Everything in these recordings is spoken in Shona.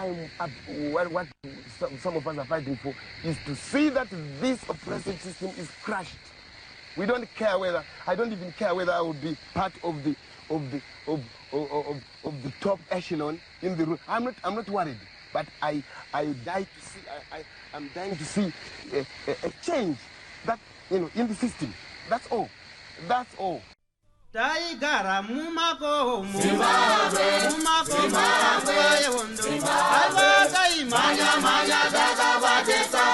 what some of us are fighting for is to see that this oppressive system is crushed. We don't care whether, I don't even care whether I would be part of the top echelon in the room. I'm not worried, but I'm dying to see a change that, in the system. That's all. That's all. Taigara mumako Zimbabwe Zimbabwe manya dakabatesa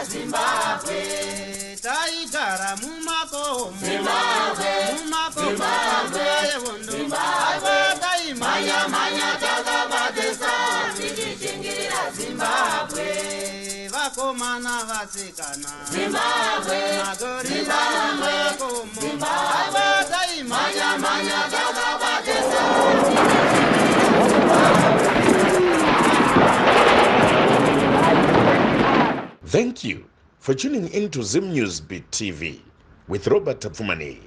Zimbabwe Taigara mumako Zimbabwe manya dakabatesa Zimbabwe vakomana vasikana Zimbabwe magorira makomo Thank you for tuning in to Zim News Beat TV with Robert Tapfumani.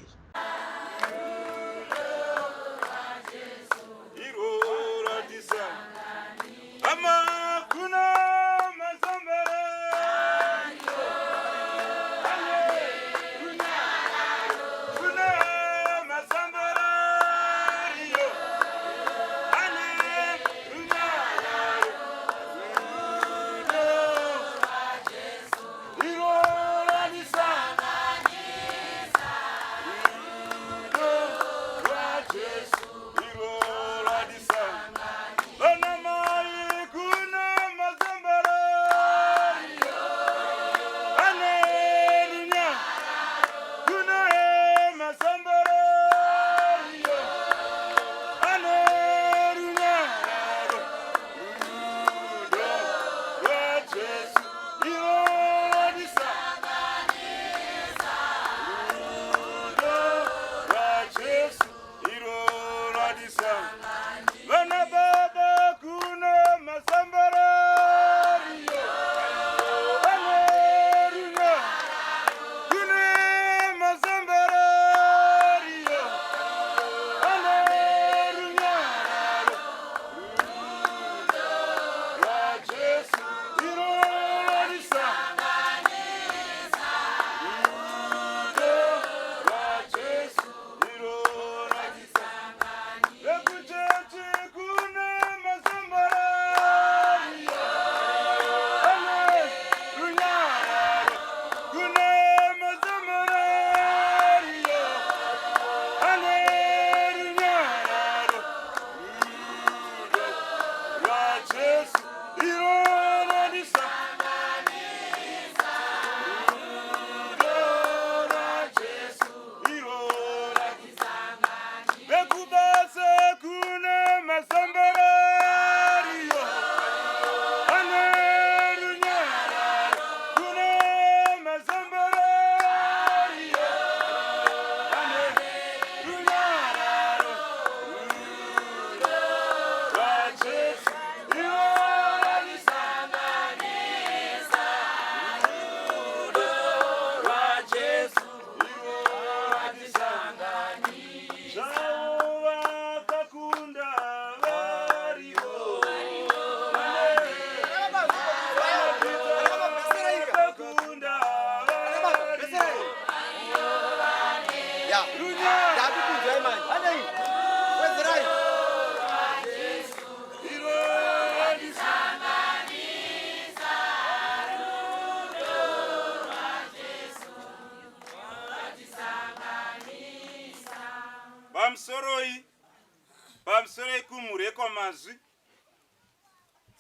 Pamsoroi kumureko mazwi.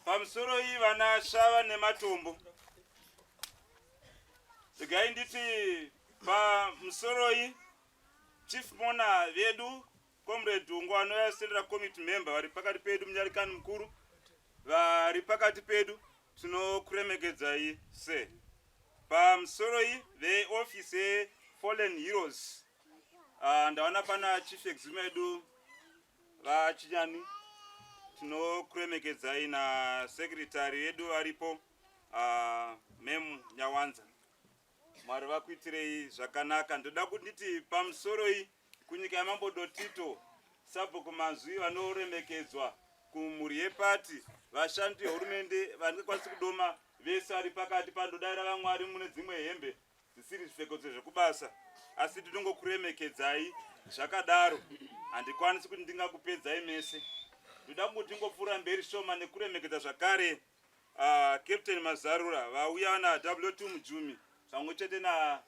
Pamsoroi vana shava nematombo. Tigainditi pamsoroi Chief Mona vedu Comrade Dungu anoyasendera committee member vari pakati pedu munyalikani mukuru vari pakati pedu tinokuremekedzai se. Pamsoroi veoffice Fallen Heroes ndawana pana Chief Executive vachinyani tinokuremekedzai na secretary yedu aripo Mem Nyawanza. Mwari vakuitirei zvakanaka. Ndoda kunditi pamsoroi kunyika yamambo Dotito sabhuku mazwi vanoremekedzwa kumhuri yepati, vashandi vehurumende vanokwanisa kudoma vese vari pakati pandodaira vamwari mune dzimwe hembe dzisiri zvipfeko zvekubasa, asi ndinongokuremekedzai zvakadaro. Handikwanisi kuti ndingakupedzai mese. Ndoda kuti ndingopfuura mberi shoma nekuremekedza zvakare Captain Mazarura vauya na W2 Mujumi pamwe chete na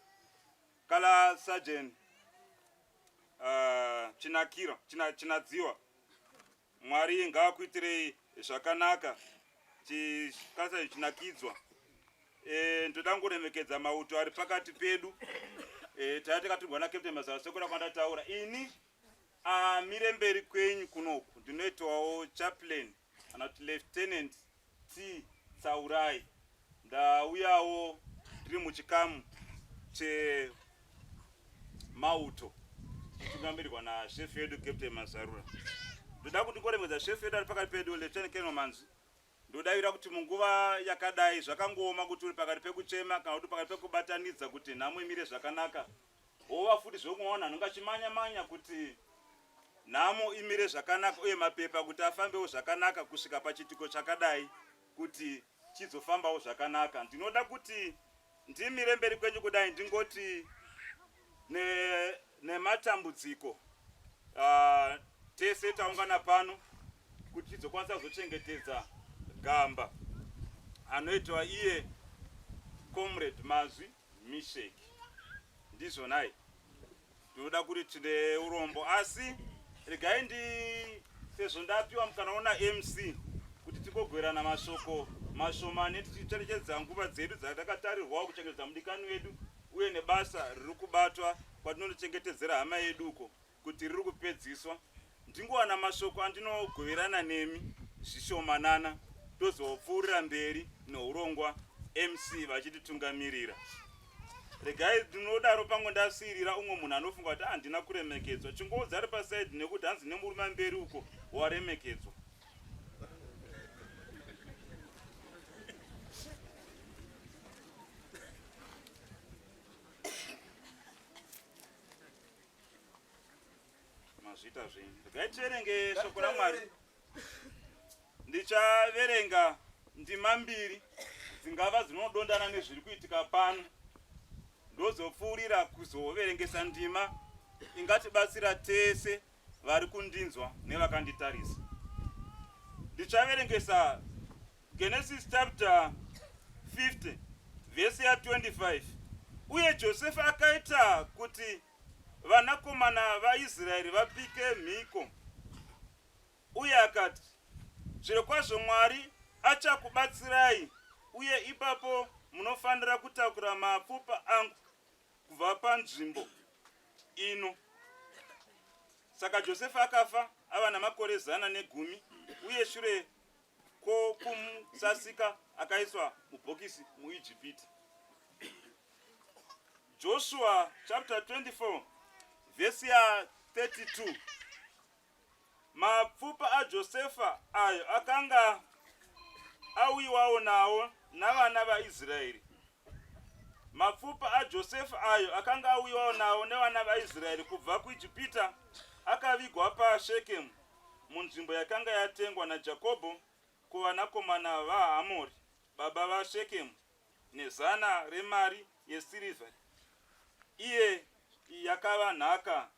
Kala Sergeant Chinadziwa. Mwari ngaakuitirei zvakanaka chikasa chinakidzwa. Ndoda kuremekedza mauto ari pakati pedu. Takatirwa na Captain Mazarura sekura kwandataura. Ini mire mberi kwenyu kunoku ndinoitwawo chaplain kana kuti Lieutenant T Tsaurai. Ndauyawo ndiri muchikamu chemauto tungamirirwa na chef yedu Captain Mazarura. Ndoda kuti ndikoremekedza chef yedu ari pakati pedu Lieutenant Colonel Manzi. Ndodavira kuti munguva yakadai zvakangooma kuti uri pakati pekuchema kana kuti pakati pekubatanidza kuti nhamo imire zvakanaka. Hova futi zvokuona nhongachimanya-manya kuti nhamo imire zvakanaka uye mapepa kuti afambewo zvakanaka kusvika pachitiko chakadai kuti chizofambawo zvakanaka. Ndinoda kuti ndimire mberi kwenyu kudai ndingoti nematambudziko tese taungana pano kuti tizokwanisa kuzochengetedza gamba anoitwa iye Comrade Mazwi Misheki. Ndizvonai ndinoda kuti tine urombo, asi regai sezvo ndapiwa mukanaona MC kuti tigogwerana mashoko mashomane tichicherechedza nguva dzedu dzatakatarirwawo kuchengetedza mudikani wedu uye nebasa riri kubatwa kwatinondochengetedzera hama yeduko kuti riri kupedziswa. Ndingowana mashoko andinogoverana nemi zvishomanana tozopfuurira mberi neurongwa MC vachititungamirira. Regai ndinodaro pamwe ndasirira umwe munhu anofunga kuti handina kuremekedzwa. Chingoudza ari pasaidi nekuti hanzi nemurume mberi uko waremekedzwa. Mazvita zvenyu. Regai tiverenge shoko raMwari. Ndichaverenga ndima mbiri dzingava dzinodondana nezviri kuitika pano. Ndozopfuurira kuzoverengesa ndima ingatibatsira tese vari kundinzwa nevakanditarisa. Ndichaverengesa Genesis chapter 50 verse ya 25. Uye Josefa akaita kuti vanakomana vaIsraeri vapike mhiko. Uye akati, zvirokwazvo Mwari achakubatsirai, uye ipapo munofanira kutakura mapfupa angu kubva panzvimbo ino. Saka Josefa akafa ava namakore 110, uye shure kwokumusasika akaiswa mubhokisi muIjipiti. Joshua chapter 24 verse ya 32. Mapfupa aJosefa ayo akanga awiwawo nawo navana vaIsraeri. Mapfupa aJosefa ayo akanga awiwawo nawo nevana vaIsraeri kubva kuIjipita akavigwa paShekemu munzvimbo yakanga yatengwa naJakobho kuvanakomana vaHamori baba vaShekemu nezana remari yesirivha, iye yakava nhaka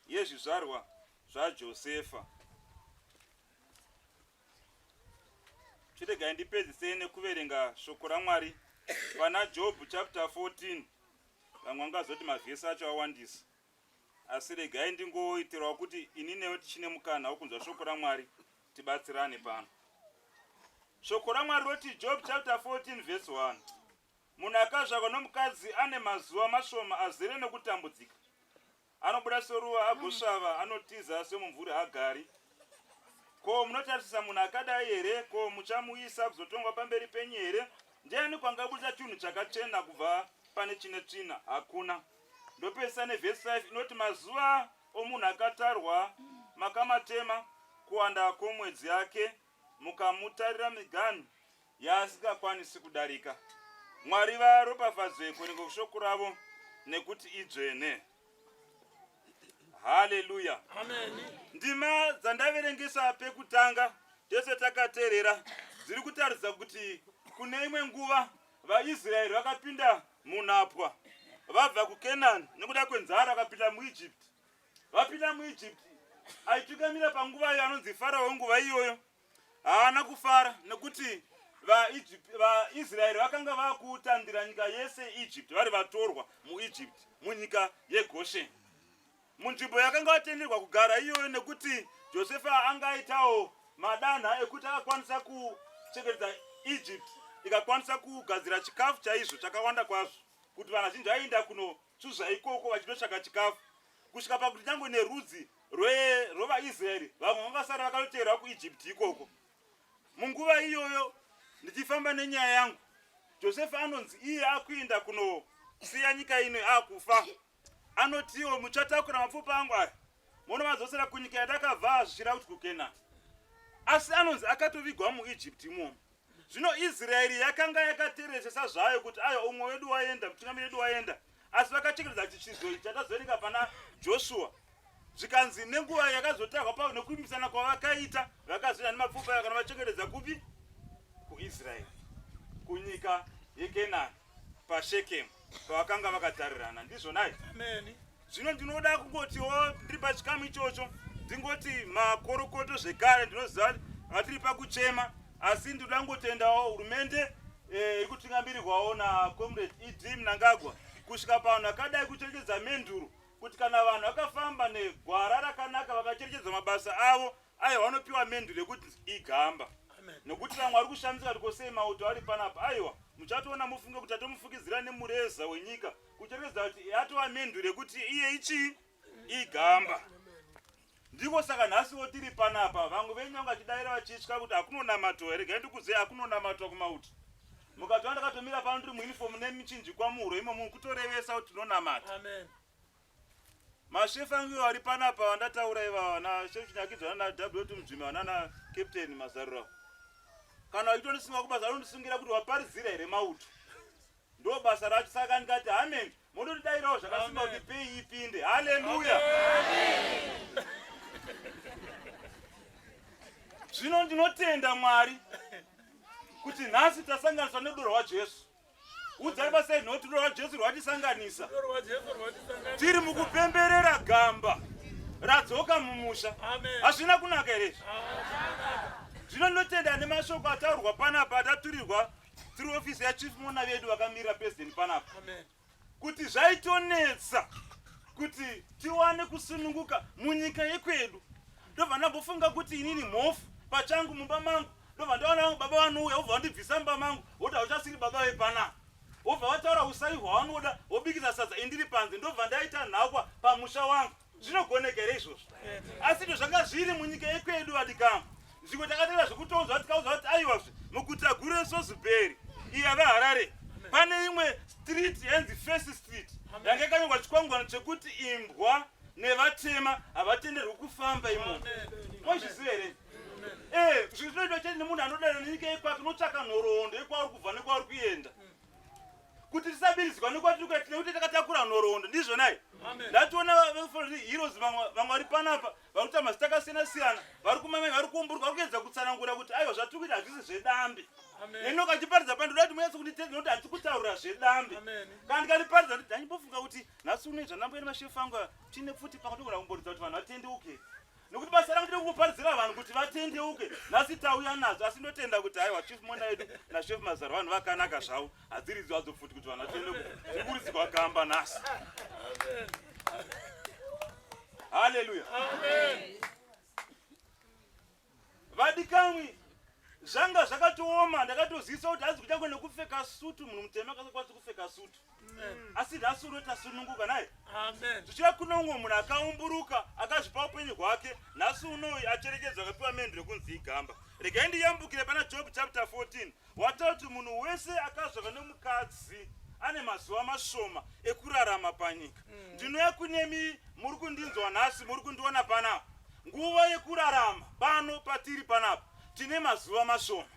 yezvizvarwa zvaJosefa. Chiregai ndipedzise nekuverenga shoko raMwari pana Job chapter 14. Vamwe vangazoti mavhesi acho awandisa, asi regai ndingoitirawo kuti ini newe tichine mukana wokunzwa shoko raMwari tibatsirane pano. Shoko raMwari roti Job chapter 14 verse 1. Munhu akazvarwa nomukadzi ane mazuva mashoma azere nokutambudzika. Anobuda soruva agosvava, anotiza semumvuri hagari. Ko munotarisisa munhu akadai here? Ko muchamuisa kuzotongwa pamberi penyu here? Ndiani kwangabuda chinhu chakachena kubva pane chine tsvina? Hakuna. Ndopesa nevhesi 5 inoti mazuva omunhu akatarwa makamatema kuwanda kwomwedzi yake, mukamutarira miganhu yaasingakwanisi kudarika. Mwari varopafadzwe kuverenga kushoko ravo nekuti idzvene. Haleluya. Amen. Ndima dzandaverengesa pekutanga tese takateerera dziri kutaridza kuti kune imwe nguva vaIsraeri vakapinda munhapwa vabva kuKenani nekuda kwenzara vakapinda muEgypt. Vapinda muEgypt aitukamira panguva iyo anonzi Farao nguva iyoyo haana kufara nekuti vaIsraeri vakanga vakutandira nyika yese Egypt vari vatorwa muEgypt munyika yeGoshen munzvimbo yakanga vatenderwa kugara iyoyo nekuti Josefa anga aitawo madanha ekuti akakwanisa kuchengetedza Egypt ikakwanisa kugadzira chikafu chaizvo chakawanda kwazvo kuti vanhu vazhinji vaenda kunotsvuzva ikoko vachinotsvaka chikafu kusvika pakuti nyangwe nerudzi rwevaIsraeri vamwe vangasara vakanoteerwa kuEgypt ikoko. Munguva iyoyo ndichifamba nenyaya yangu Josefa anonzi iye akuenda kunosiya nyika ino akufa anotiwo muchatakura mapfupa angu aya munomadzosera kunyika yandakabva zvichira kuti kuKenani. Asi anonzi akatovigwa muEgypt imomo. Zvino Israeri yakanga yakateeresa zvayo kuti ayo umwe wedu waenda mutungamiri wedu waenda asi vakachengetedza chichizo ichi chatazoverenga pana Joshua zvikanzi nenguva yakazotarwa pavo nekuimbisana kwavakaita vakazoenda nemapfupa aya kana vachengetedza kupi kuIsraeri kunyika yeKenani paShekemu pavakanga vakatarirana ndizvonai. Zvino ndinoda kungotiwo ndiri pachikamu ichocho ndingoti makorokoto zvekare ndinoziva vatiri pakuchema asi ndinoda kungotendawo hurumende ikutungamirwawo naComrade Idi Mnangagwa kusvika pavanhu vakadai kucherechedza menduro kuti kana vanhu vakafamba negwara rakanaka vakacherechedza mabasa avo aiwa vanopiwa menduro yekuti igamba nekuti vamwe vari kushamisa kuti kosei mauto ari panapa aiwa muchatoona mufunge kuti atomufukidzira nemureza wenyika kucherechedza kuti atova menduro yekuti iye ichi igamba. Ndiko saka nhasiwo tiri panapa vamwe venyu vangachidaira vachitya kuti hakunonamatwa here regai ndikuziva hakunonamatwa kumauto mukati vandakatomira pano ndiri muunifomu nemichinjikwa muhuro imomo kutorevesa kuti tinonamata. Mashefu angu vari panapa vandataura ivava nashefu Chinyakidzwa naW Mujima nana Captain Mazarura kana vachitonisunga kubasa vanondisungira kuti waparidzira here mauto ndo basa racho saka ndikati amen monotidairawo zvakasimba kuti pei ipinde. Haleluya. Zvino ndinotenda Mwari kuti nhasi tasanganiswa nedoro rwaJesu. Udzai pasai noti doro rwaJesu rwatisanganisa tiri mukupemberera gamba radzoka mumusha. Hazvina kunaka here? Zvino ndinotenda nemashoko ataurwa panapa ataturirwa tiri ofisi yachief mona vedu vakamirira president panapa kuti zvaitonetsa kuti tiwane kusununguka munyika yekwedu. Ndobva ndambofunga kuti inini mhofu pachangu mumba mangu ndobva ndaona baba vanouya wobva wandibvisa mumba mangu woti hauchasiri baba vepanapa wobva wataura usai hwavanoda wobikisa sadza indiri panze ndobva ndaita nhakwa pamusha wangu. Zvinogoneka here izvozvo? Asi ndo zvanga zviri munyika yekwedu vadikama zvimwe takatera zvekutoudzwa tikaudzwa kuti aiwazve muguta guru reSosbury iya veHarare pane imwe street yanzi First Street yanga yakanyorwa chikwangwani chekuti imbwa nevatema havatenderwi kufamba imomo. Mozviziva here? Zvinoitwa chete nemunhu anodana nenyika yekwake unotsvaka nhoroondo yekwauri kubva nekwauri kuenda kuti tisabiridzwa nekwatiri kuita nekuti takatakura nhoroondo. Ndizvonai ndationa heroes vamwe vari panapa vari kuita mazita akasiyana-siyana vari kumamai vari kuumburuka vari kuedza kutsanangura kuti aiwa zvatiri kuita hazvisi zvedambe. Eno kachiparidza pano ndoti munyatso kunditenda nokuti hatisi kutaurira zvedambe kana ndikariparidza kuti ndanyimbofunga kuti nhasi unoizva ndamboenda mashefu angu tine futi pakatogona kumboridza kuti vanhu vatendeuke nekuti basa rangu ndekungoparidzira vanhu kuti vatendeuke. Nhasi tauya nazvo asi ndotenda kuti haiwa chief mona yedu nashefu Mazarura vanhu vakanaka zvavo hadziridzwa dzo futi kuti vanhu vatendeuke zvikuridzirwa gamba nhasi. Haleluya. Vadikamwi zvanga zvakatooma ndakatozivisa kuti hazi kuchangwe nekupfeka sutu munhu mutema akasakwanisa kupfeka sutu asi nhasi unotasununguka naye zvichira kuno umwe munhu akaumburuka akazvipa upenyu hwake nhasi unoyu acherekedzwa akapiwa menduro yekunzi igamba. Regai ndiyambukire pana Job chapter 14 wataura kuti munhu wese akazvarwa nemukadzi ane mazuva mashoma ekurarama panyika. Ndinouya kunemi muri kundinzwa nhasi muri kundiona panapa nguva yekurarama pano patiri panapa tine mazuva mashoma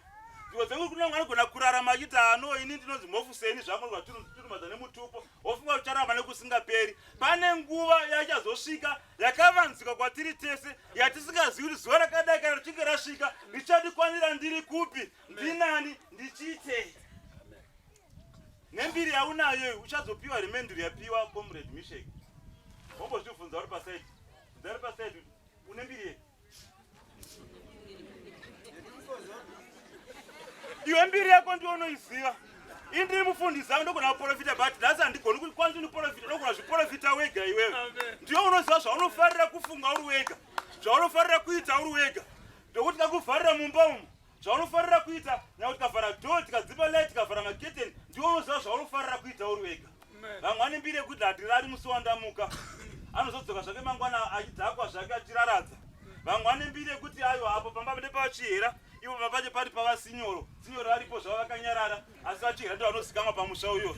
Zvengu kuna mwana kuna kurarama achita no ini ndinozi mofuseni zvangu kwatiri nemutupo ofunga ucharama nekusingaperi. Pane nguva yachazosvika yakavanzika kwatiri tese yatisingazivi kuti zuva rakadai kana richinge rasvika richandikwanira ndiri kupi, ndinani, ndichiitei. Nembiri yaunayo uchazopiwa remenduri yapiwa Comrade Mishek. Wombozvibvunza uri pasaidi. Uri pasaidi unembiri yedu. Iwe mbiri yako ndiyo unoiziva. Indiri mufundisi wangu ndogona kuprofita but nhasi handigoni kuti kwanzi unoprofita ndogona zviprofita wega iwewe. Ndiyo unoziva zvaunofarira kufunga uri wega. Zvaunofarira kuita uri wega. Ndokuti kakuvharira mumba umu. Zvaunofarira kuita nyakuti tikavhara door tikadzipa light tikavhara maketeni ndiwo unoziva zvaunofarira kuita uri wega. Vamwe vane mbiri yekuti hatirari musi wandamuka. Anozodzoka zvake mangwana achidhakwa zvake achiraradza. Vamwe vane mbiri yekuti aiwa apo pamba nepachihera ivo papache pari pava sinyoro. Sinyoro aripo zvavo vakanyarara asi vachihera ndivo vanozikamwa pamusha uyo.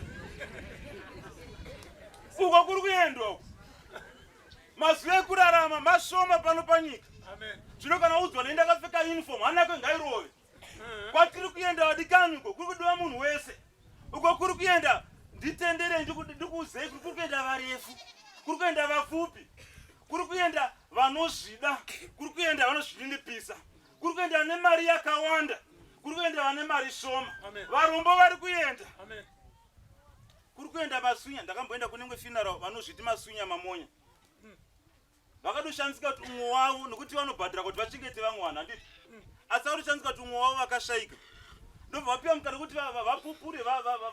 Uko kuri kuendwa uko. Mazuva ekurarama mashoma pano panyika. Zvino kana udzwa nenda akapfeka uniform hanako ngairove. Kwatiri kuenda vadikani uko kuri kudiwa munhu wese. Uko kuri kuenda nditendere ndikuzei kuri kuenda varefu, kuri kuenda vapfupi, kuri kuenda vanozvida, kuri kuenda vanozvininipisa, kuri kuenda nemari yakawanda, kuri kuenda vane mari shoma. Varombo vari kuenda. Kuri kuenda masunya. Ndakamboenda kunengwe funeral vanozviti masunya mamonya. Vakadoshandisika kuti umwe wavo nokuti vanobhadhira kuti vachengete vamwe vanhu handiti. Asi vakadoshandisika kuti umwe wavo vakashaika. Ndobva vapiwa mukana kuti vapupure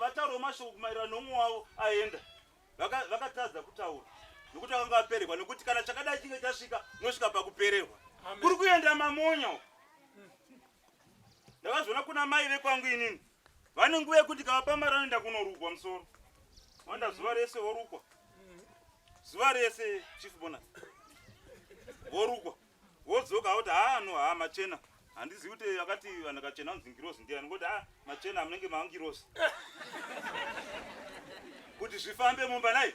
vataurewo mashoko maererano nomwe wavo aenda. Vakatadza kutaura nokuti vakanga vapererwa nokuti kana chakadai chinge chasvika unosvika pakupererwa. Kuri kuenda mamonya uko. Ndakazviona kuna mai vekwangu inini. Vane nguva yekuti kavapamba vanoenda kunorukwa musoro. Wanda zuva rese worukwa. Zuva rese Chief Bonus. Worukwa. Wodzoka kuti no machena. Handizivi kuti vakati vanhu vakachena unzingirozi ndiani ngokuti machena munenge maangirozi. Kuti zvifambe mumba nai.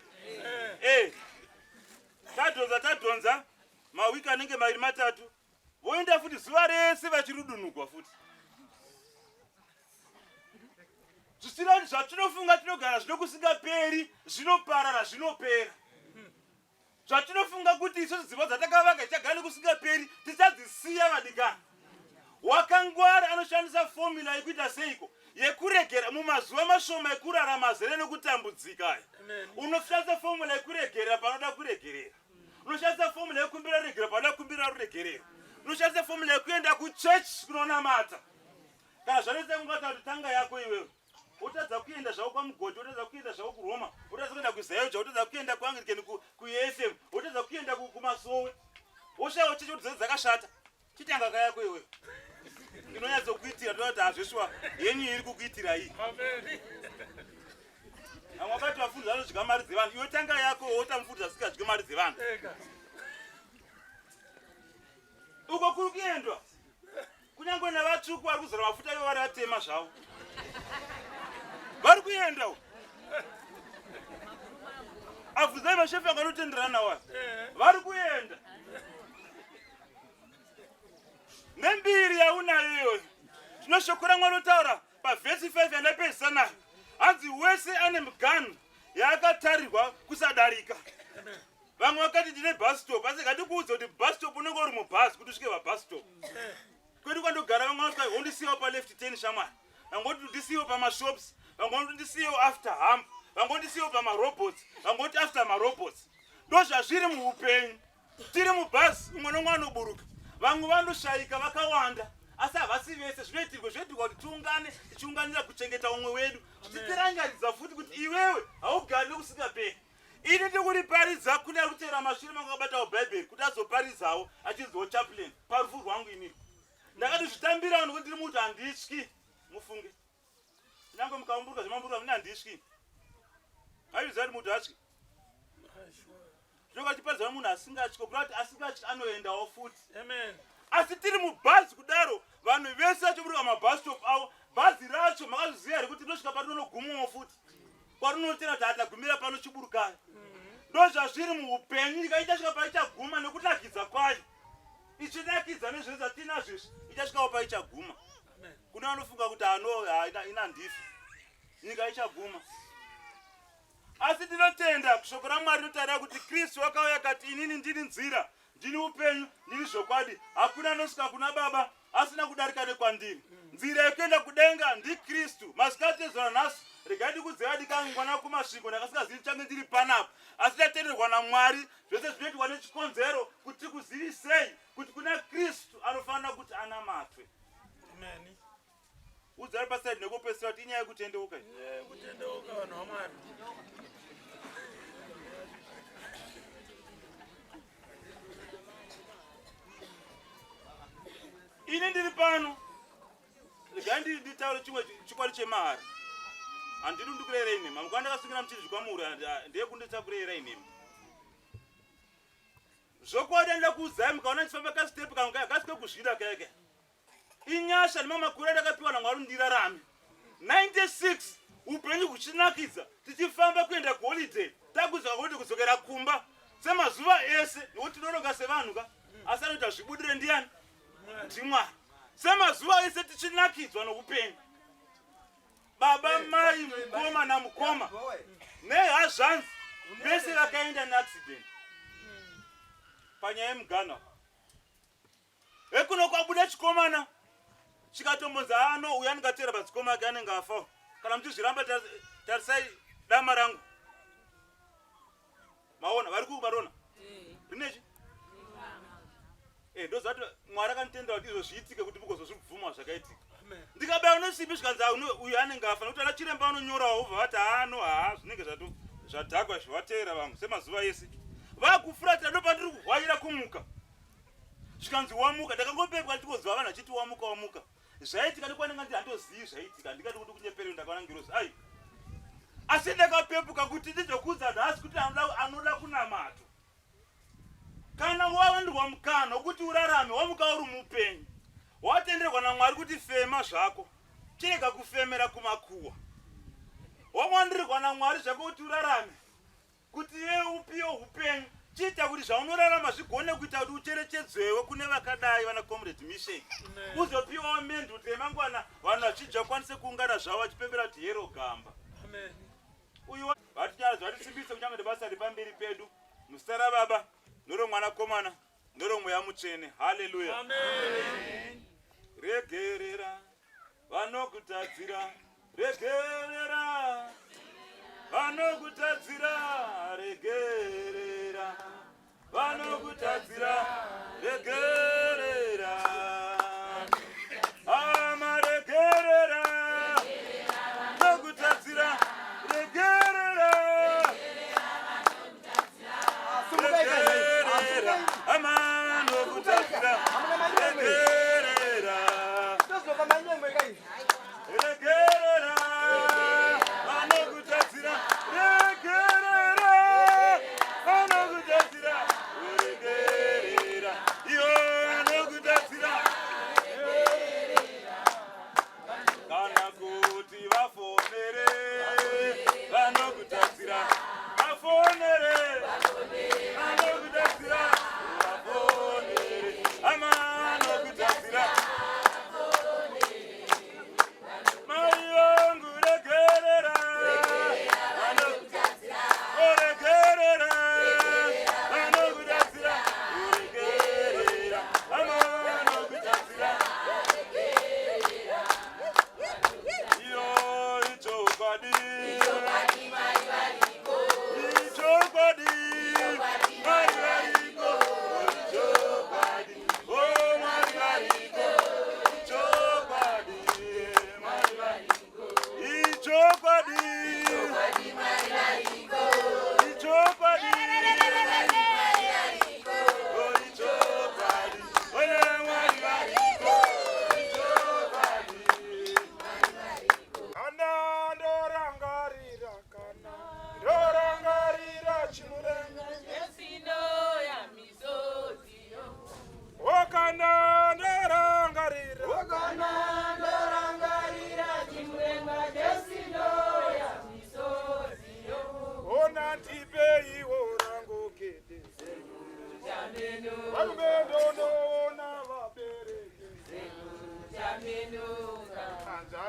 Tadhonza mawiki anenge mairi matatu. Voenda futi zuva rese vachirudunugwa futi. Zvisina kuti zvatinofunga tinogara zvinokusingaperi, zvinoparara, zvinopera. Zvatinofunga kuti isu ziva dzatakavaka tichagara nekusingaperi, tichadzisiya vadikani. Wakangwara anoshandisa formula yekuita seiko yekuregera mumazuva mashoma ekurarama azere nekutambudzika. Unoshandisa formula yekuregerera panoda kuregerera. Unoshandisa formula yekumbira regera panoda kumbira ruregerera. Unoshandisa formula yekuenda kuchurch kunonamata. Kana zvanese kungata kuti tanga yako iwewe. Utadza kuenda zvako kwaMugodi, utadza kuenda zvako kuRoma, utadza kuenda kuZayoja, utadza kuenda kuAnglican kuFM, utadza kuenda kuMasowe. Oshawo checho kuti dzakashata. Chitanga kayako iwewe. Inonyatsokuitira toti hazveswa yenyu iri kukuitira iyi. Amen. Amwakati vafundisi vanodya mari dzevanhu, iwe tanga yako wotamufundisi asikadyi mari dzevanhu. Uko kuri kuendwa. Kunyangwe navatsvuku vari kuzara mafuta ivo vari vatema zvavo. Vari kuenda uko. Abvunzai mashefu anganotenderana nawo. Vari kuenda. Nembiri yaunayo iyoyo. Tinoshokora Mwari otaura pavhesi 5 yanapedzisa nayo. Hanzi wese ane muganu yaakatarirwa kusadarika. Vamwe vakati ndine bus stop, asi ngatikuudze kuti bus stop unenge uri mubhazi kuti usvike pabus stop. Kwedu kwandogara vamwe vanoti wondisiyawo paleft 10 shamwari. Vamwe voti ndisiyawo pamashops, vamwe voti ndisiyawo after hump, vamwe voti ndisiyawo pamarobots, vamwe voti after marobots. Ndo zvazviri muupenyu. Tiri mubhazi umwe nomwe anoburuka. Vamwe vanoshaika vakawanda. Asi havasi vese zvinoitirwa kuti tiungane kuchengeta umwe wedu. Titirangaridza futi kuti iwewe haugari nokusingaperi. Ini ndikuriparidza kune ari kutera mashure mangu akabatawo bhaibheri kuti azoparidzawo achinziwo chaplain parufu rwangu inini. Ndakati zvitambirawo nokuti ndiri muti handityi mufunge. Nyange mukaumburuka zvemamburuka mune handityi. Haiziva kuti muti hatyi. Zvinoka tiparidza munhu asingatyi kuti asingatyi anoendawo futi. Amen. Asi tiri mubhazi kudaro vanhu vese vachiburuka mabus stop avo. Bhazi racho makazviziva here kuti rinosvika parinogumawo futi. Kwarinotera kuti hatagumira pano chiburukaya. Ndo zvazviri muupenyu nyika ichasvika paichaguma nekunakidza kwayo. Ichinakidza nezvese zvatinazvo ichasvikawo paichaguma. kuna anofunga kuti ina ndifi nyika ichaguma. Asi tinotenda kushoko raMwari rinotaura kuti Kristu wakauya akati inini ndiri nzira, ndini upenyu, ndiri zvokwadi, hakuna anosvika kuna Baba asina kudarika nekwandiri. Nzira yekuenda kudenga ndi Kristu. Masikati ezora nhasi regai ndikudzeva dikangwana kumasvingo ndakasingazivi change ndiri panapa, asi ndatenderwa naMwari zvese zvinoitwa nechikonzero kuti tikuzivisei kuti kuna Kristu anofanira kuti anamatwe. Amen. Udzari pasaidi nekupesera kuti inyaya yekutendeuka. Kutendeuka vanhu vaMwari. Ini ndiri pano. Regai nditaure chimwe chikwadi chemari. Handidi ndikurerei nemi. Mukwana ndakasungira muchiri kwamuri ndiye kunditakurerei nemi. Zvokwadi ndida kuudzai mukaona ndichifamba kasitepu kangu kasike kuzvida keke. Inyasha nemamakuru andakapiwa naMwari ndirarame. 96 upenyu huchinakidza tichifamba kuenda kuholiday takuzwa kuti kuzokera kumba semazuva ese nokuti tinoronga sevanhu ka asi anoita zvibudire ndiani ndiMwari. Semazuva ese tichinakidzwa noupenyu. Baba mai mukoma namukoma nehazvanzi vese vakaenda neaccident panyaya yemuganwa ekuno kwabuda chikomana chikatombonza ano uya ndingatera padzikoma ake anenge afa. Kana muchizviramba tarisai dama rangu. Maona vari kubarona rinechi ndozati Mwari akanitendera kuti izvozviitike kuti mugozozvibvuma zvakaitika. Ndikabaya unesimbi zvikanzi uyu anenge afa nokuti ana chiremba anonyorawo ubva vati zvinenge zvadhakwa zvivatera vamwe semazuva ese vakufuratira ndopandiri kuhwaira kumuka zvikanzi wamuka. Ndakangopepwa ndikozwa vanhu vachiti wamuka zvaitika ndikwanenge ndi handozivi zvaitika ndikati kuti kunyeperero ndakaona ngirozi asi ndakapepuka kuti ndizokudza nhasi kuti anoda kunamatwa. Kana wawandirwa mukana wokuti urarame wamuka uri mupenyu watenderwa naMwari kuti fema zvako chirega kufemera kumakuwa. Wawandirwa naMwari zvako kuti urarame kuti iye upiwe upenyu chiita kuti zvaunorarama zvigone kuita kuti ucherechedzewe kune vakadai vana Comrade Misheki. Uzopiwawo menduru kuti remangwana vanhu vachidya vakwanise kuungana zvavo vachipembera kuti hero gamba. Uyu vatisimbise kunyange nebasa ripamberi pedu muzita raBaba noroMwanakomana noromweya mutsvene. Haleluya. Amen. Regerera vanokutadzira, regerera vanokutadzira, regerera vanokutadzira, regerera amaregerera vanokutadzira, regerera regerera amanokutadzira, regerera regerera vanokutadzira, regerera vanokutadzira, regerera ivo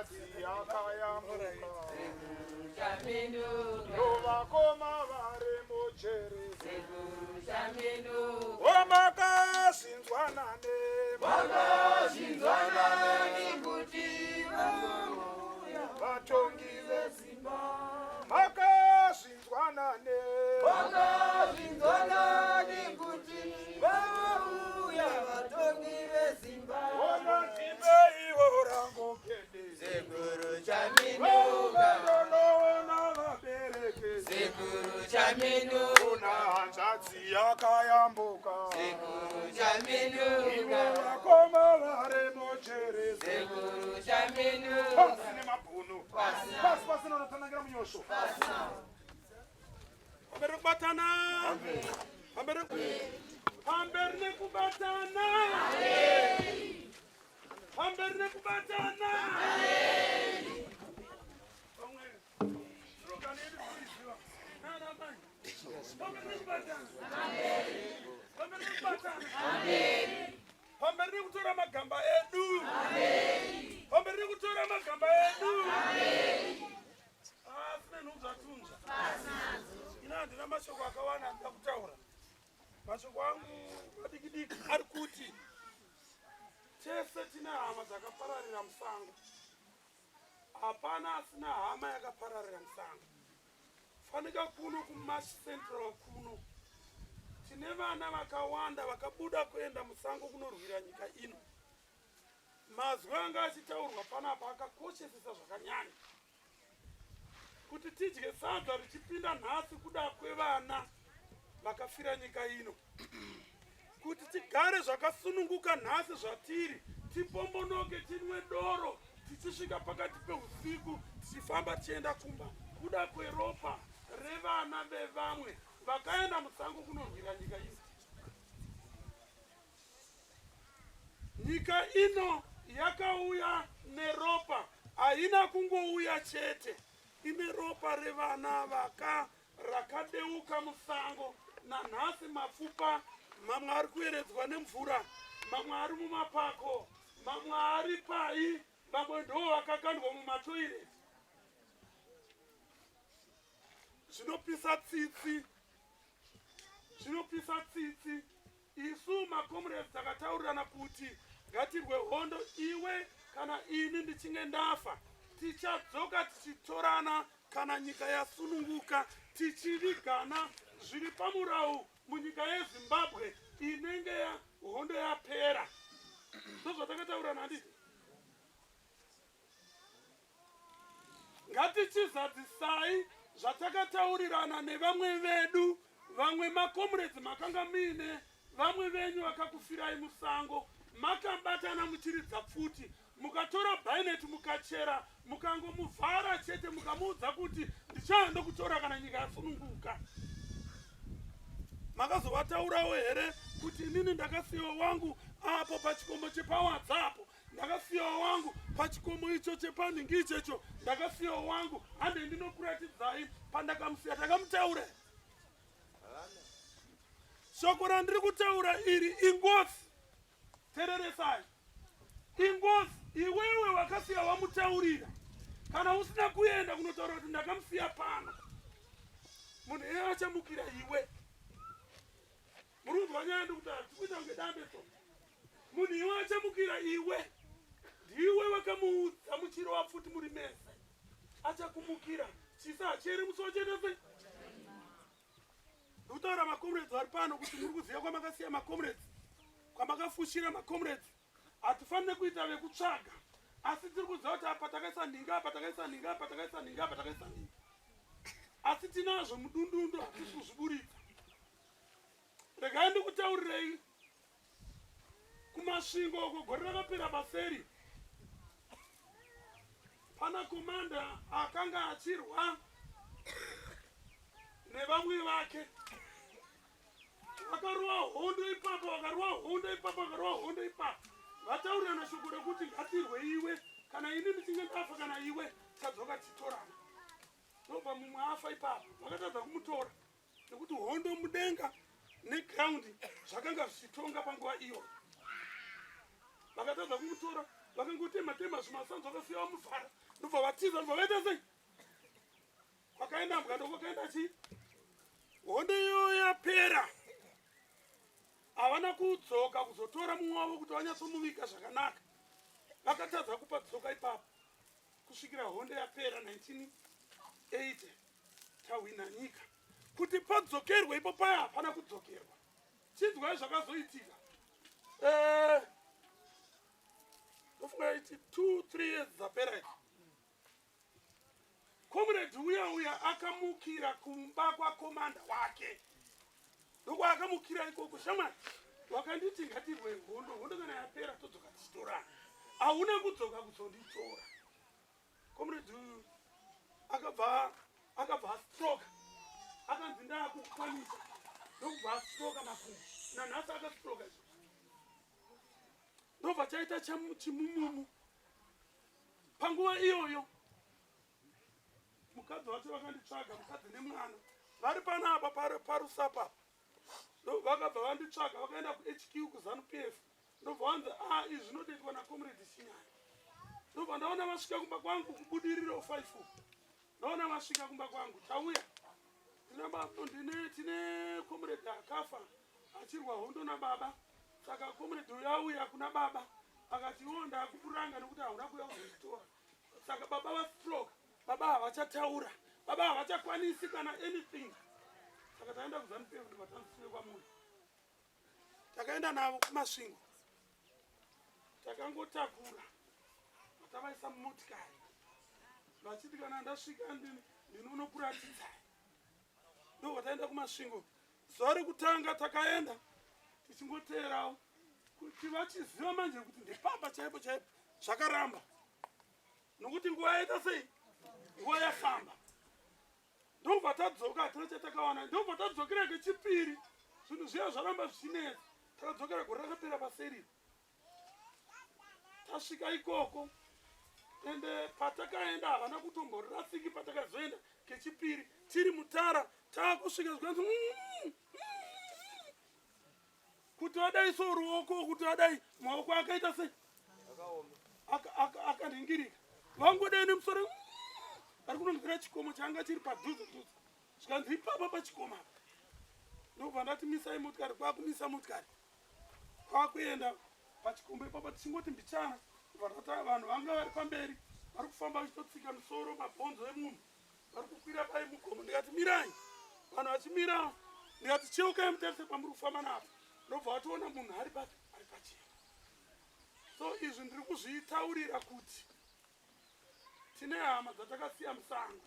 hanzvadzi yakayambuka ndovakoma vari mujeri wamakazvinzwanane vatongi vezimba makazvinzwanane onadzimeivo rangopende unoona vaberekezi una hanzvadzi yakayambuka ivo vakoma vari mujerezi pasi nemabhunu pasi pasina unotanangira munyosho pamberi kubatana pamberi nekubatana pamberi nekubatana pamberi nekutora magamba edu pamberi nekutora magamba edu asina nhudzvatunzva ina handina mashoko akawanda andida kutaura mashoko angu madikidiki ari kuti tese tina hama dzakapararira musango hapana asina hama yakapararira musango fanika kuno kumash central kuno tine vana vakawanda vakabuda kuenda musango kunorwira nyika ino mazwi anga achitaurwa panapa akakoshesesa zvakanyanya kuti tidye sadza richipinda nhasi kuda kwevana vakafira nyika ino kuti tigare zvakasununguka nhasi zvatiri tipombonoke tinwe doro tichisvika pakati peusiku tichifamba tichienda kumba kuda kweropa revana vevamwe vakaenda musango kunorwira nyika ino. Nyika ino yakauya neropa, haina kungouya chete, ine ropa revana rakadeuka musango, na nhasi mapfupa mamwe ari kueredzwa nemvura, mamwe ari mumapako, mamwe ari pai, mamwe ndo vakakandwa mumatoireti. Zvinopisa tsitsi, isu makomrades takataurirana kuti ngatirwe hondo, iwe kana ini ndichinge ndafa, tichadzoka tichitorana kana nyika yasununguka, tichivigana zviri pamurau munyika yeZimbabwe inenge hondo yapera. Ndozvatakataurana handiti? Ngatichizadzisai zvatakataurirana nevamwe vedu, vamwe makomrades makanga mine, vamwe venyu vakakufirai musango, makabatana muchiridza pfuti, mukatora baineti mukachera, mukangomuvhara chete, mukamuudza kuti ndichaenda kutora kana nyika yasununguka. Makazovataurawo here kuti inini ndakasiyiwa wangu apo pachikomo chepaWhatsApp, ndakasiyiwa wangu pachikomo icho chepanhingi ichecho, ndakasiyiwa wangu hande ndinokuratidzai pandakamusiya takamutaura. Shoko randiri kutaura iri ingozi. Tereresai. Ingozi, iwewe wakasiya wamutaurira. Kana usina kuenda kunotaura kuti ndakamusiya pano, munhu iye achamukira iwe. Murunzwa nyaya ndikuti tikuita kunge dambeso. Munhu iwe achamukira iwe. Ndiwe wakamuudza muchirowa pfuti muri mese. Achakumukira. Chisa hacheri musochenese. Ndikutaura makomrades vari pano kuti muri kuziva kwamakasiya makomrades, kwamakafushira makomrades. Hatifanire kuita vekutsvaga, asi tiri kuziva kuti apa takaisa ninga, apa takaisa ninga, apa takaisa ninga, apa takaisa ninga. Asi tinazvo mudundundu hatisi kuzviburitsa. Regai ndikutaurirei kumasvingo uko gore rakapera paseri. Pana komanda akanga achirwa nevamwe vake. Vakarwa hondo ipapo, vakarwa hondo ipapo, vakarwa hondo ipapo. Vataurirana shoko rekuti ngatirwe iwe, kana ini ndichinge ndafa, kana iwe tadzoka titorana. Ndobva mumwe afa ipapo, vakatadza kumutora nekuti hondo mudenga neground zvakanga zvichitonga panguva iyo. Vakatadza kumutora, vakangotema zvimasanzo vakasiya muvhara ndobva vatiza ndobva vaita sei kwakaenda mugando kwakaenda chii honde iyo yapera havana kudzoka kuzotora mumwe wavo kuti vanyatsomuviga zvakanaka vakatadza kupa dzoka ipapo kusvikira honde yapera 1980 tawina nyika kuti padzokerwe ipo paya hapana kudzokerwa chinzwai zvakazoitika ndofunga iti 2-3 years dzapera iti comrade uya akamukira kumba kwakomanda wake ndoko akamukira ikoko shamwari wakanditi ngatirwe hondo kana yapera todzoka tichitorana hauna kudzoka kuzonditora comrade uyu akabva astroka akanzi ndakukwanisa ndokubva astroka makumbo nanhasi akastroka izvo ndobva chaita chimumumu panguva iyoyo mukadzi wacho vakanditsvaga mukadzi nemwana vari panapa parusapa vakabva vanditsvaga vakaenda kuHQ kuZANU-PF ndobva vanzi izvi zvinotoitwa naComrade Chinyanya ndobva ndaona vasvika kumba kwangu kubudiriro 5 ndaona vasvika kumba kwangu tauya tine comrade akafa achirwa hondo nababa saka comrade uyauya kuna baba akati ndakukuranga nekuti hauna kuya kuzonditora saka baba vastroke baba havachataura baba havachakwanisi kana anything saka taenda kuZANU-PF kuti vatanzisiwe kwamuri takaenda navo kumasvingo takangotakura vatavaisa mumotikari vachiti kana ndasvika ndinonopuratidzai ndo vataenda kumasvingo zuva rekutanga takaenda tichingoteerawo kuti vachiziva manje kuti ndepapa chaipo chaipo zvakaramba nokuti nguva yaita sei nguva yafamba ndobva tadzoka hatina chatakawana ndobva tadzokera kechipiri zvinhu zviya zvaramba zvichinetsa takadzokera gore rakapera paseriro tasvika ikoko ende patakaenda havana kutomborasiki patakazoenda kechipiri tiri mutara taakusvika zvikanzi kuti adai soruoko kuti adai maoko akaita sei akanhingirika vangodai nemusoro ari kunongira chikomo changa chiri padhuze zvikanzi ipapa pachikomo apa ndobva ndati misai motikari kwakumisa motikari kwakuenda pachikomo ipapa tichingoti mbichana vanhu vanga vari pamberi vari kufamba vachitotsika musoro mabhonzo emunhu vari kukwira pai mugomo ndikati mirai vanhu vachimira ndikati cheukai mutarise kwamuri kufamba napo ndobva vatoona munhu ari pachena so izvi ndiri kuzvitaurira kuti tine hama dzatakasiya musango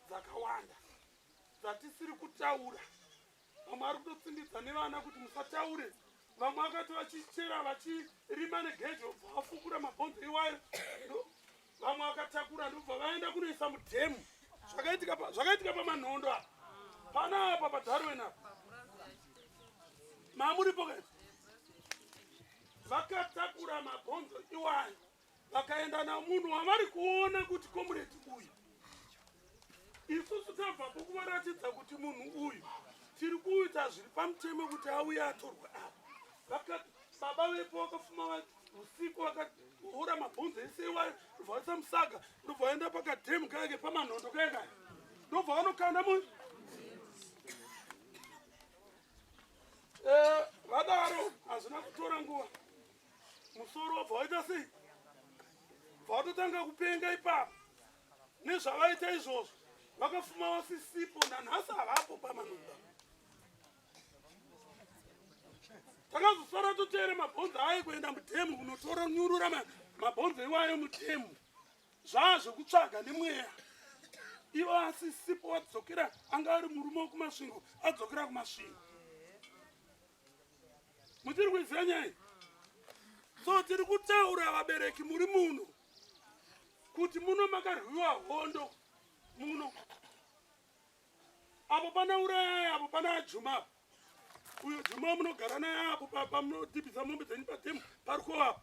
dzakawanda dzatisiri kutaura vamwe vari kutotsindidza nevana kuti musataure vamwe vakati vachichera vachirima negejo vobva vafukura mabhonzo iwayo vamwe vakatakura ndobva vaenda kunoisa mudhemu zvakaitika pamanhondo apa pana apa paDarwen apa mamuripo kaiti vakatakura mabhonzo iwayo vakaenda namunhu wavari kuona kuti comrade uyu isusu tabvapo kuvaratidza kuti munhu uyu tiri kuita zviri pamutemo kuti auye atorwa apa vakati baba vepo vakafuma usiku vakahura mabhonzo ese iwayo ndobva vaisa musaga ndobva vaenda pakadhemu kake pamanhondo kaikai ndobva vanokanda vadaro hazvina kutora nguva musoro wabva waita sei vatotanga kupenga ipapo nezvavaita izvozvo vakafuma vasisipo nanhasi havapo pamanhunda takazosara toteere mabhonzo aye kuenda mudhemu kunotora nyurura mabhonzo iwayo mudhemu zvazvokutsvaga nemweya ivo asisipo wadzokera anga ari murume wekumasvingo adzokera kumasvingo mutiri kuiziva nyaya so tiri kutaura vabereki muri muno kuti muno makarwiwa hondo muno apo pana urayai apo pana Juma uyo Juma munogara naye apo pamunodhibhisa mombe dzenyu padhemu pariko apo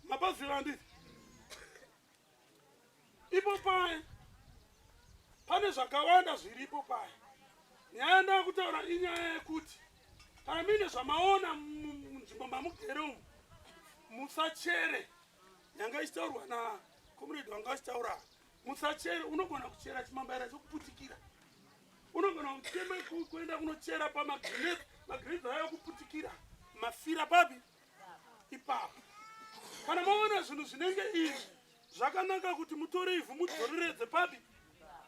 mapaziva handiti ipo paye pane zvakawanda zviripo paye nyaya ndakutaura inyaya yekuti kana mine zvamaona munzvimbo mamugere umu musachere yanga ichitaurwa na comrade wanga achitaura musachere unogona kuchera chimambaira chokuputikira unogona kuenda kunochera pamagrenzi ayo kuputikira mafira papi ipapo kana maona zvinhu zvinenge izvi zvakanaka kuti mutore ivhu mudzoreredze papi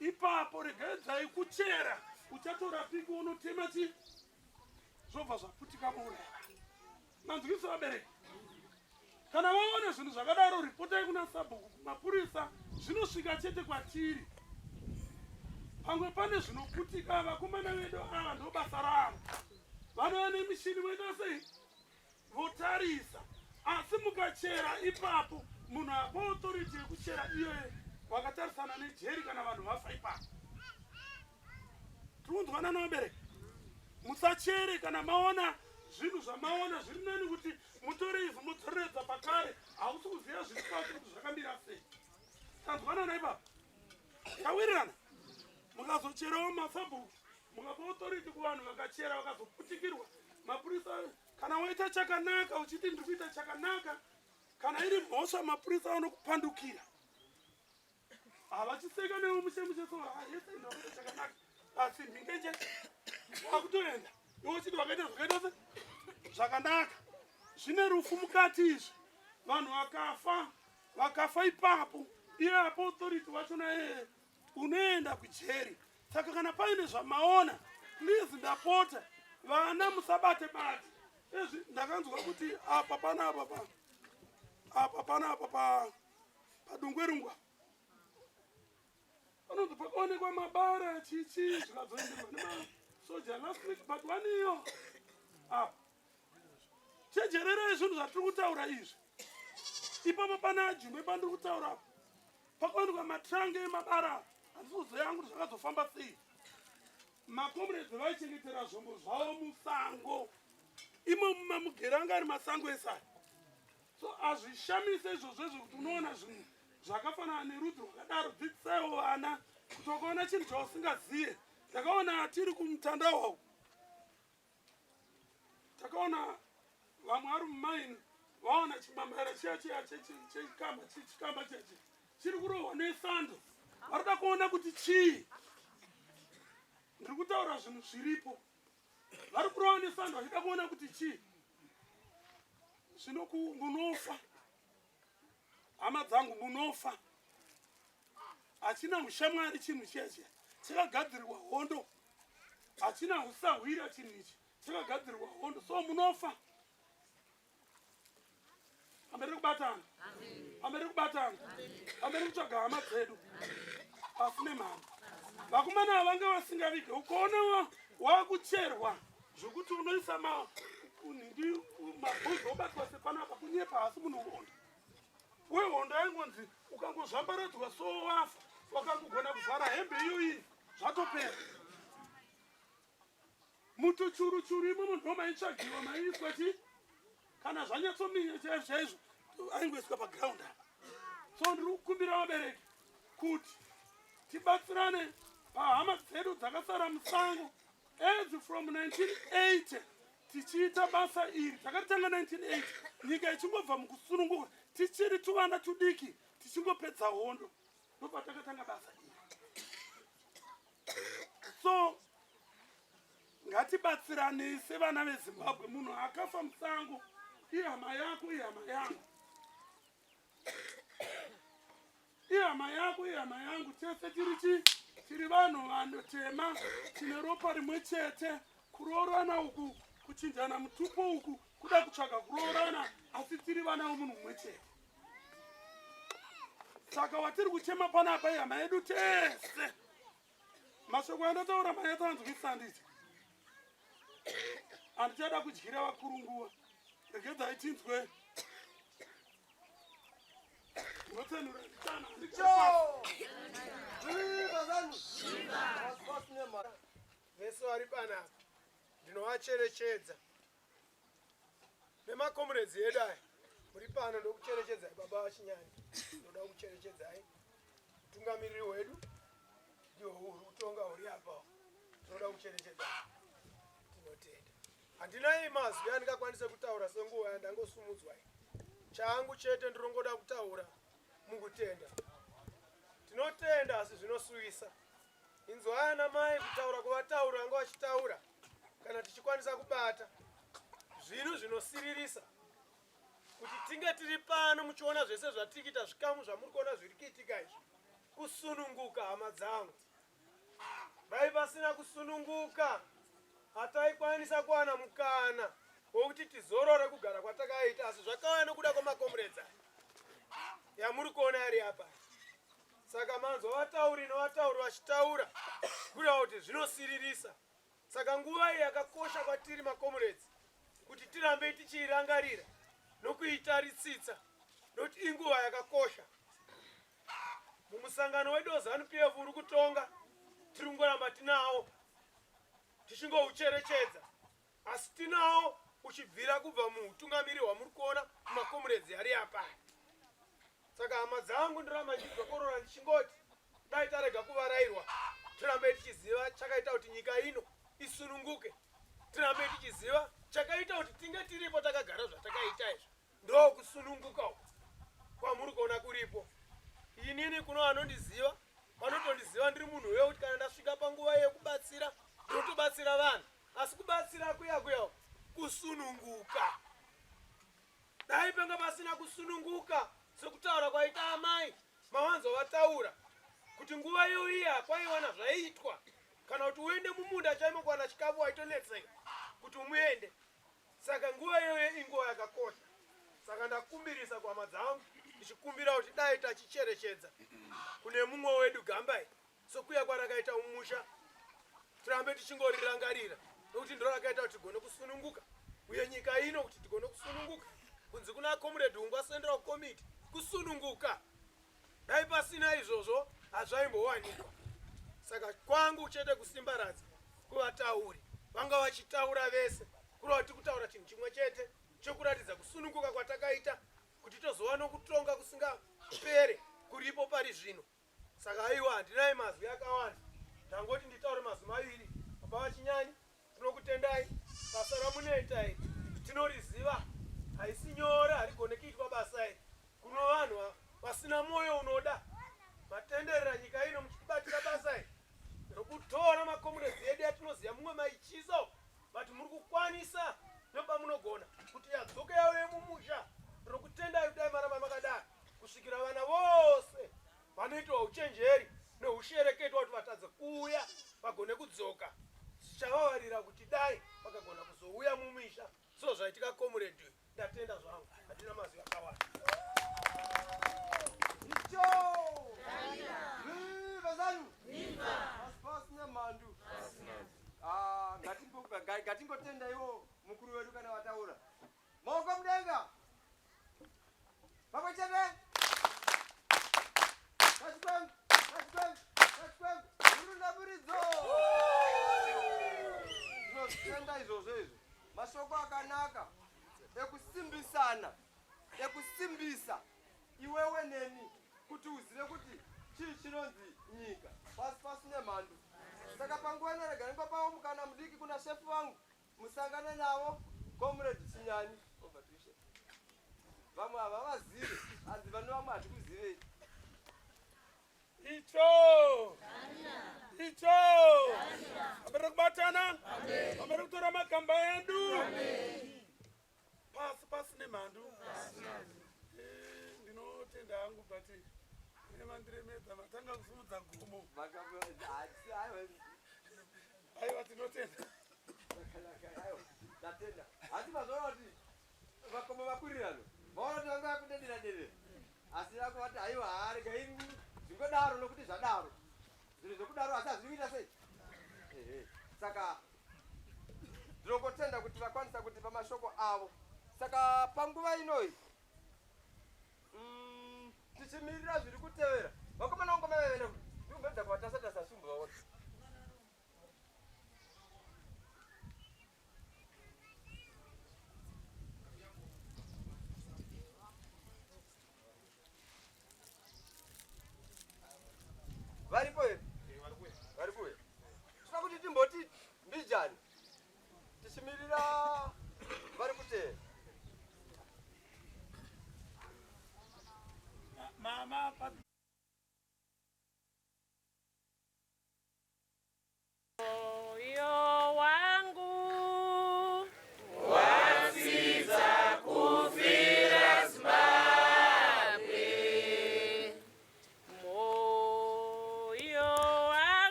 ipapo regedzai kuchera uchatora piki unotema chi zvobva zvaputika muuraya manzwisa vabereki kana vaona zvinhu zvakadaro ripotai kuna sabhuku mapurisa zvinosvika chete kwatiri pamwe pane zvinoputika vakomana vedu ava ndo basa ravo vanova nemishini voita sei votarisa asi mukachera ipapo munhu apa authority yekuchera iyoye wakatarisana nejeri kana vanhu vafa ipapo tikunzwana navabereki musachere kana maona zvinhu zvamaona zviri nani kuti mutore ivhu mudzoreredza pakare hausi kuziva zviri pasi kuti zvakamira sei tanzwana naipapo tawirirana mukazocherawo masabhuku mukapa authority kuvanhu vakachera vakazoputikirwa mapurisa kana waita chakanaka uchiti ndiri kuita chakanaka kana iri mhosva mapurisa anokupandukira havachiseka newe mushemushe so yese ndakuita chakanaka asi mhingeje wakutoenda iwe uchiti wakaita zvakaita se zvakanaka zvine rufu mukati izvi vanhu vakafa ipapo iye apo authority vachona unoenda kujeri saka kana paine zvamaona please ndapota vana musabate bati izvi ndakanzwa kuti apa panapa padungwerungwa panonzi pakaonekwa mabara chichi zvikazoenderwa nemasoja last week but waniyo apa chejererei zvinhu zvatiri kutaura izvi ipapo pana jumbe pandiri kutaura apa pakaonekwa matrange emabara handisi kuziva yangu kuti zvakazofamba sei makomrades vaichengetera zvombo zvavo musango imo mumamugera anga ari masango esari so hazvishamise izvozvezvo kuti unoona zvinhu zvakafanana nerudzi rwakadaro dzidzisaiwo vana kuti wakaona chinhu chausingazive takaona tiri kumutandao uku takaona vamwe vari mumaini vaona chimambaira chiya chikamba chechi chiri kurohwa nesando varida kuona kuti chii ndiri kutaura zvinhu zviripo vari kurohwa nesando vachida kuona kuti chii zvino munofa hama dzangu munofa hachina ushamwari chinhu cheche chakagadzirirwa hondo hachina usahwira chinhu ichi chakagadzirirwa hondo so munofa amberi kubatana amberi kubatana amberi kutsvaga hama dzedu pasine mhando vakomana vanga vasingavige ukaona wakucherwa zvokuti unoisa nhindi mabhuzi obatwa sepanapa kunyepa hasi munhu hondo wehondo aingonzi ukangozvambaradzwa so wafa wakangogona kuvhara hembe iyoyi zvatopera mutuchuru imomo ndo maitsvagiwa maiiswa chi kana zvanyatsominya chaizvo aingoiswa paground apa so ndiri kukumbira vabereki kuti tibatsirane pahama dzedu dzakasara musango as from 1980 tichiita basa iri takatanga 1980 nyika ichingobva mukusununguka tichiri tuvana tudiki tichingopedza hondo ndopatakatanga basa iri so ngatibatsiranei sevana vezimbabwe munhu akafa musango ihama yako ihama yangu ihama yako ihama yangu tese tiri vanhu vanotema tine ropa rimwe chete kuroorana uku kuchinjana mutupo uku kuda kutsvaga kuroorana asi tiri vana vomunhu mumwe chete saka watiri kuchema panapa ihama yedu tese mashoko andotaura manyatanzwisa handiti handichada kudyira vakurunguwa regedzai tinzwe ndinotsenura nditana vese vari panapa ndinovacherechedza nemakomrades edu aya muri pano ndokucherechedzai baba vachinyanya ndoda kucherechedzai mutungamiriri wedu ndiwo uri kutonga uri apa tinoda kucherechedzai tinotenda handinai mazwi andingakwanise kutaura senguva yandangosumudzwai changu chete ndirongoda kutaura mukutenda. Tinotenda asi zvinosuwisa. Inzwai ana mai kutaura kwavataura vanga vachitaura kana tichikwanisa kubata zvinhu zvinosiririsa kuti tinge tiri pano muchiona zvese zvatikita zvikamu zvamuri kuona zviri kuitika izvi. Kusununguka hama dzangu. Dai pasina kusununguka hataikwanisa kuwana mukana wokuti tizorore kugara kwatakaita, asi zvakauya nokuda kwamakomuredzana yamuri kuona yari apa. Saka manzwa vatauri nevatauri vachitaura kuda kuti zvinosiririsa. Saka nguva iyi yakakosha kwatiri makomuredzi kuti tirambe tichiirangarira nokuitaritsitsa nokuti inguva yakakosha. Mumusangano wedu weZANU-PF uri kutonga tiri kungoramba tinawo tichingoucherechedza, asi tinawo uchibvira kubva muutungamiri hwamuri kuona mumakomuredzi ari apa. Saka hama dzangu ndiramba ndichizokorora ndichingoti dai tarega kuvarairwa, tirambe tichiziva chakaita kuti nyika ino isununguke, tirambe tichiziva chakaita kuti tinge tiripo takagara zvatakaita izvi. Ndo kusununguka uku kwamuri kuona kuripo. Inini kuno vanondiziva vanotondiziva ndiri munhu wekuti kana ndasvika panguva yekubatsira ndotobatsira vanhu, asi kubatsira kuya kusununguka. Dai panga pasina kusununguka sekutaura kwaita amai mawanzo vataura kuti nguva iyoiya kwaiwana zvaiitwa kana kuti uende mumunda chaimo kuwana chikafu waitonetseka kuti muende. Saka nguva iyoyo inguva yakakosha. Saka ndakumbirisa kwama dzangu ndichikumbira kuti dai tachicherechedza kune mumwe wedu Gambai sokuya kwarakaita mumusha, tirambe tichingorirangarira nokuti ndo rakaita kuti tigone kusununguka uye nyika ino kuti tigone kusununguka. Kunzi kuna Comrade Hungwa Central Committee kusununguka. Dai pasina izvozvo hazvaimbowanikwa. Saka kwangu chete kusimbaradza kuvatauri vanga vachitaura vese kuri kuti kutaura chinhu chimwe chete chokuratidza kusununguka kwatakaita kuti tozova nokutonga kusingapere kuripo pari zvino. Saka aiwa handinai mazwi akawanda, ndangoti nditaure mazwi maviri. Baba vaChinyani, tinokutendai basa ramunoita iri tinoriziva, haisi nyora, harigone kuitwa basa iri. Kuno vanhu vasina moyo unoda matenderera nyika ino muchibatira basa iri rokutora makomuredzi edu atinoziva mumwe maichiso vati muri kukwanisa nepamunogona kuti yadzoke yauye mumusha. Rokutendai kudai maramba makadaro kusvikira vana vose vanoitwa uchenjeri neushereketwa kuti vatadze kuuya vagone kudzoka. Chavavarira kuti dai vakagona kuzouya mumisha so zvaitika komuredhi. Ndatenda zvangu, handina mazwi akawanda. Icho! Viva ZANU! Viva! Pasina mandu. Ngatingotenda iwo mukuru wedu kana vataura. Maoko mudenga! Pamwe chete! Kachikwengu! Murunda muridzo! Tinotenda izvozvo izvo. Mashoko akanaka ekusimbisa iwewe neni kuti uzive kuti chii chinonzi nyika pasine mhandu. Saka panguva inorega ndingopawo mukana mudiki kuna shefu vangu musangane navo Comrade Chinyani. Vamwe havavazive, hanzi vane vamwe hatikuzivei. Icho! Amere kubatana? Amere kutora magamba edu? Pasine mhandu? Ndinotenda hangu bati nemandiremedza matanga kusumudza gomo. Aiwa tinotenda. Ndatenda. Hati mazoona kuti vakomo vakurirano vaona kuti vanga vakudedera. Asi yako vati aiwa harega ini zvingodaro nokuti zvadaro. Zvinhu zvokudaro asi hazvinoita sei. Saka ndinongotenda kuti vakwanisa kuti pamashoko avo. Saka panguva inoi tichimirira zviri kutevera vakomana vangu mavevene ndikumbedza kuvatasatasa shumbu vaona. Varipo here? Varikuya. Tinoda kuti timboti mbijani tichimirira vari kutevera.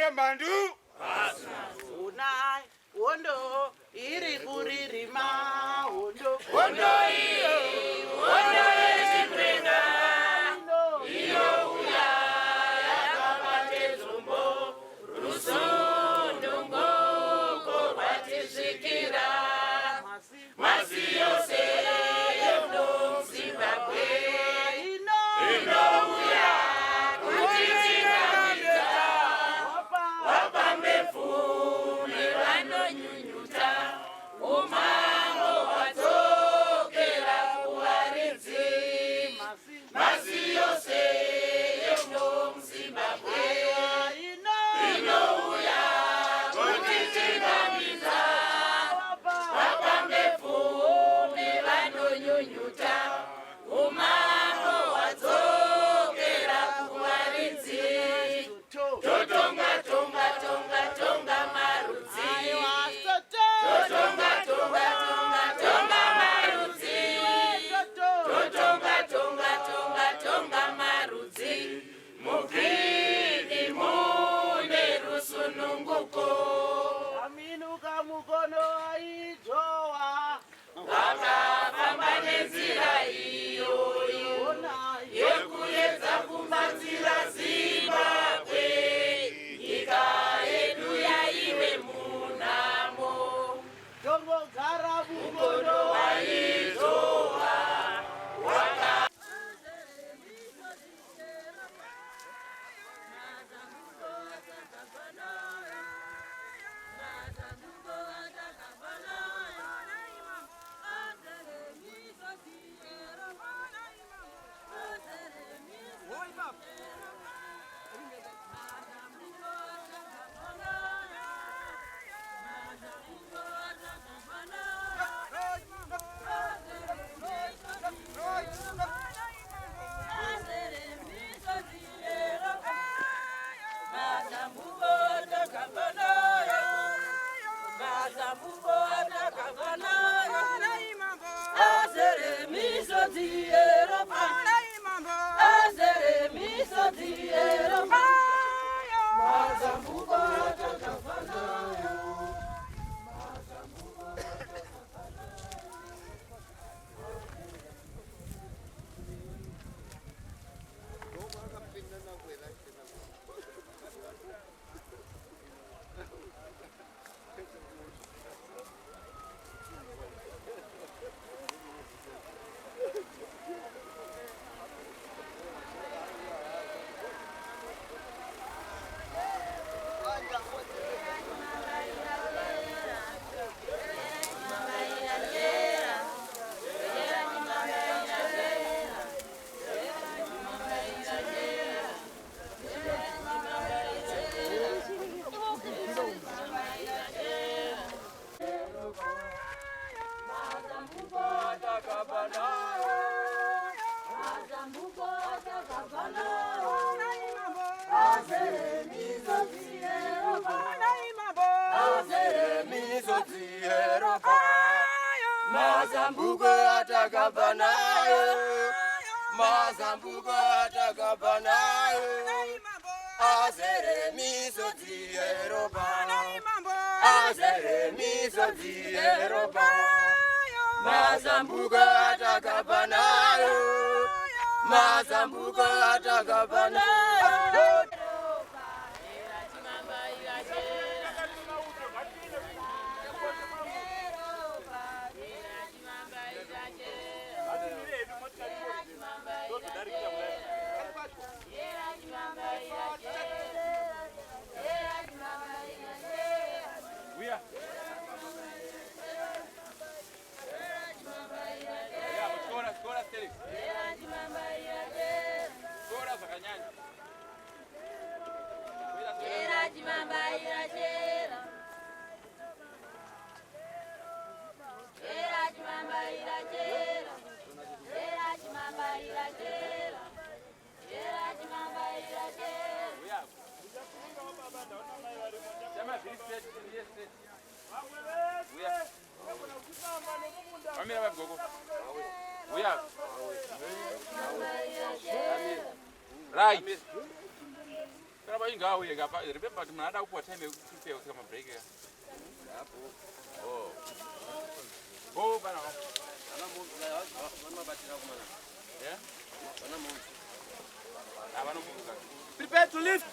Ine mandu. Unai, wondo, iri kuririma, wondo. Wondo iyo, wondo yechiprenga. Iyo uya, yakabate zumbo. Rusondo ngoko batishikira. Masi yose yono Zimbabwe. Ino uya, kutitika mita. Wapambe fumi vanonyunyuta. Umango watokera kuwaridzi. Masi yose yono Zimbabwe. Ino uya, kutitika mita. Wapambe fumi vanonyunyuta. Umango watokera kuwaridzi. Totonga tonga tonga tonga marudzi. Totonga tonga tonga tonga marudzi. Totonga tonga tonga tonga marudzi. Mukini mune rusununguko. Aminuka mukono aijowa. Vakafamba nenzira iyoyo yekuedza kubatsira Zimbabwe. Nyika yedu yaive munamo. Tongogara Mukono waizowa. Mazambuko atakabanayo. Mazambuko atakabanayo. Azere misodzi Europa. Azere misodzi Europa. Mazambuko atakabanayo. Mazambuko atakabanayo. Right. Bana ba inga uye ngapa. Remember mnada kuwa time kupe kama break. Hapo. Oh. Oh bana. Ana mungu bana batira kumana. Yeah? Bana mungu. Abana mungu. Prepare to lift.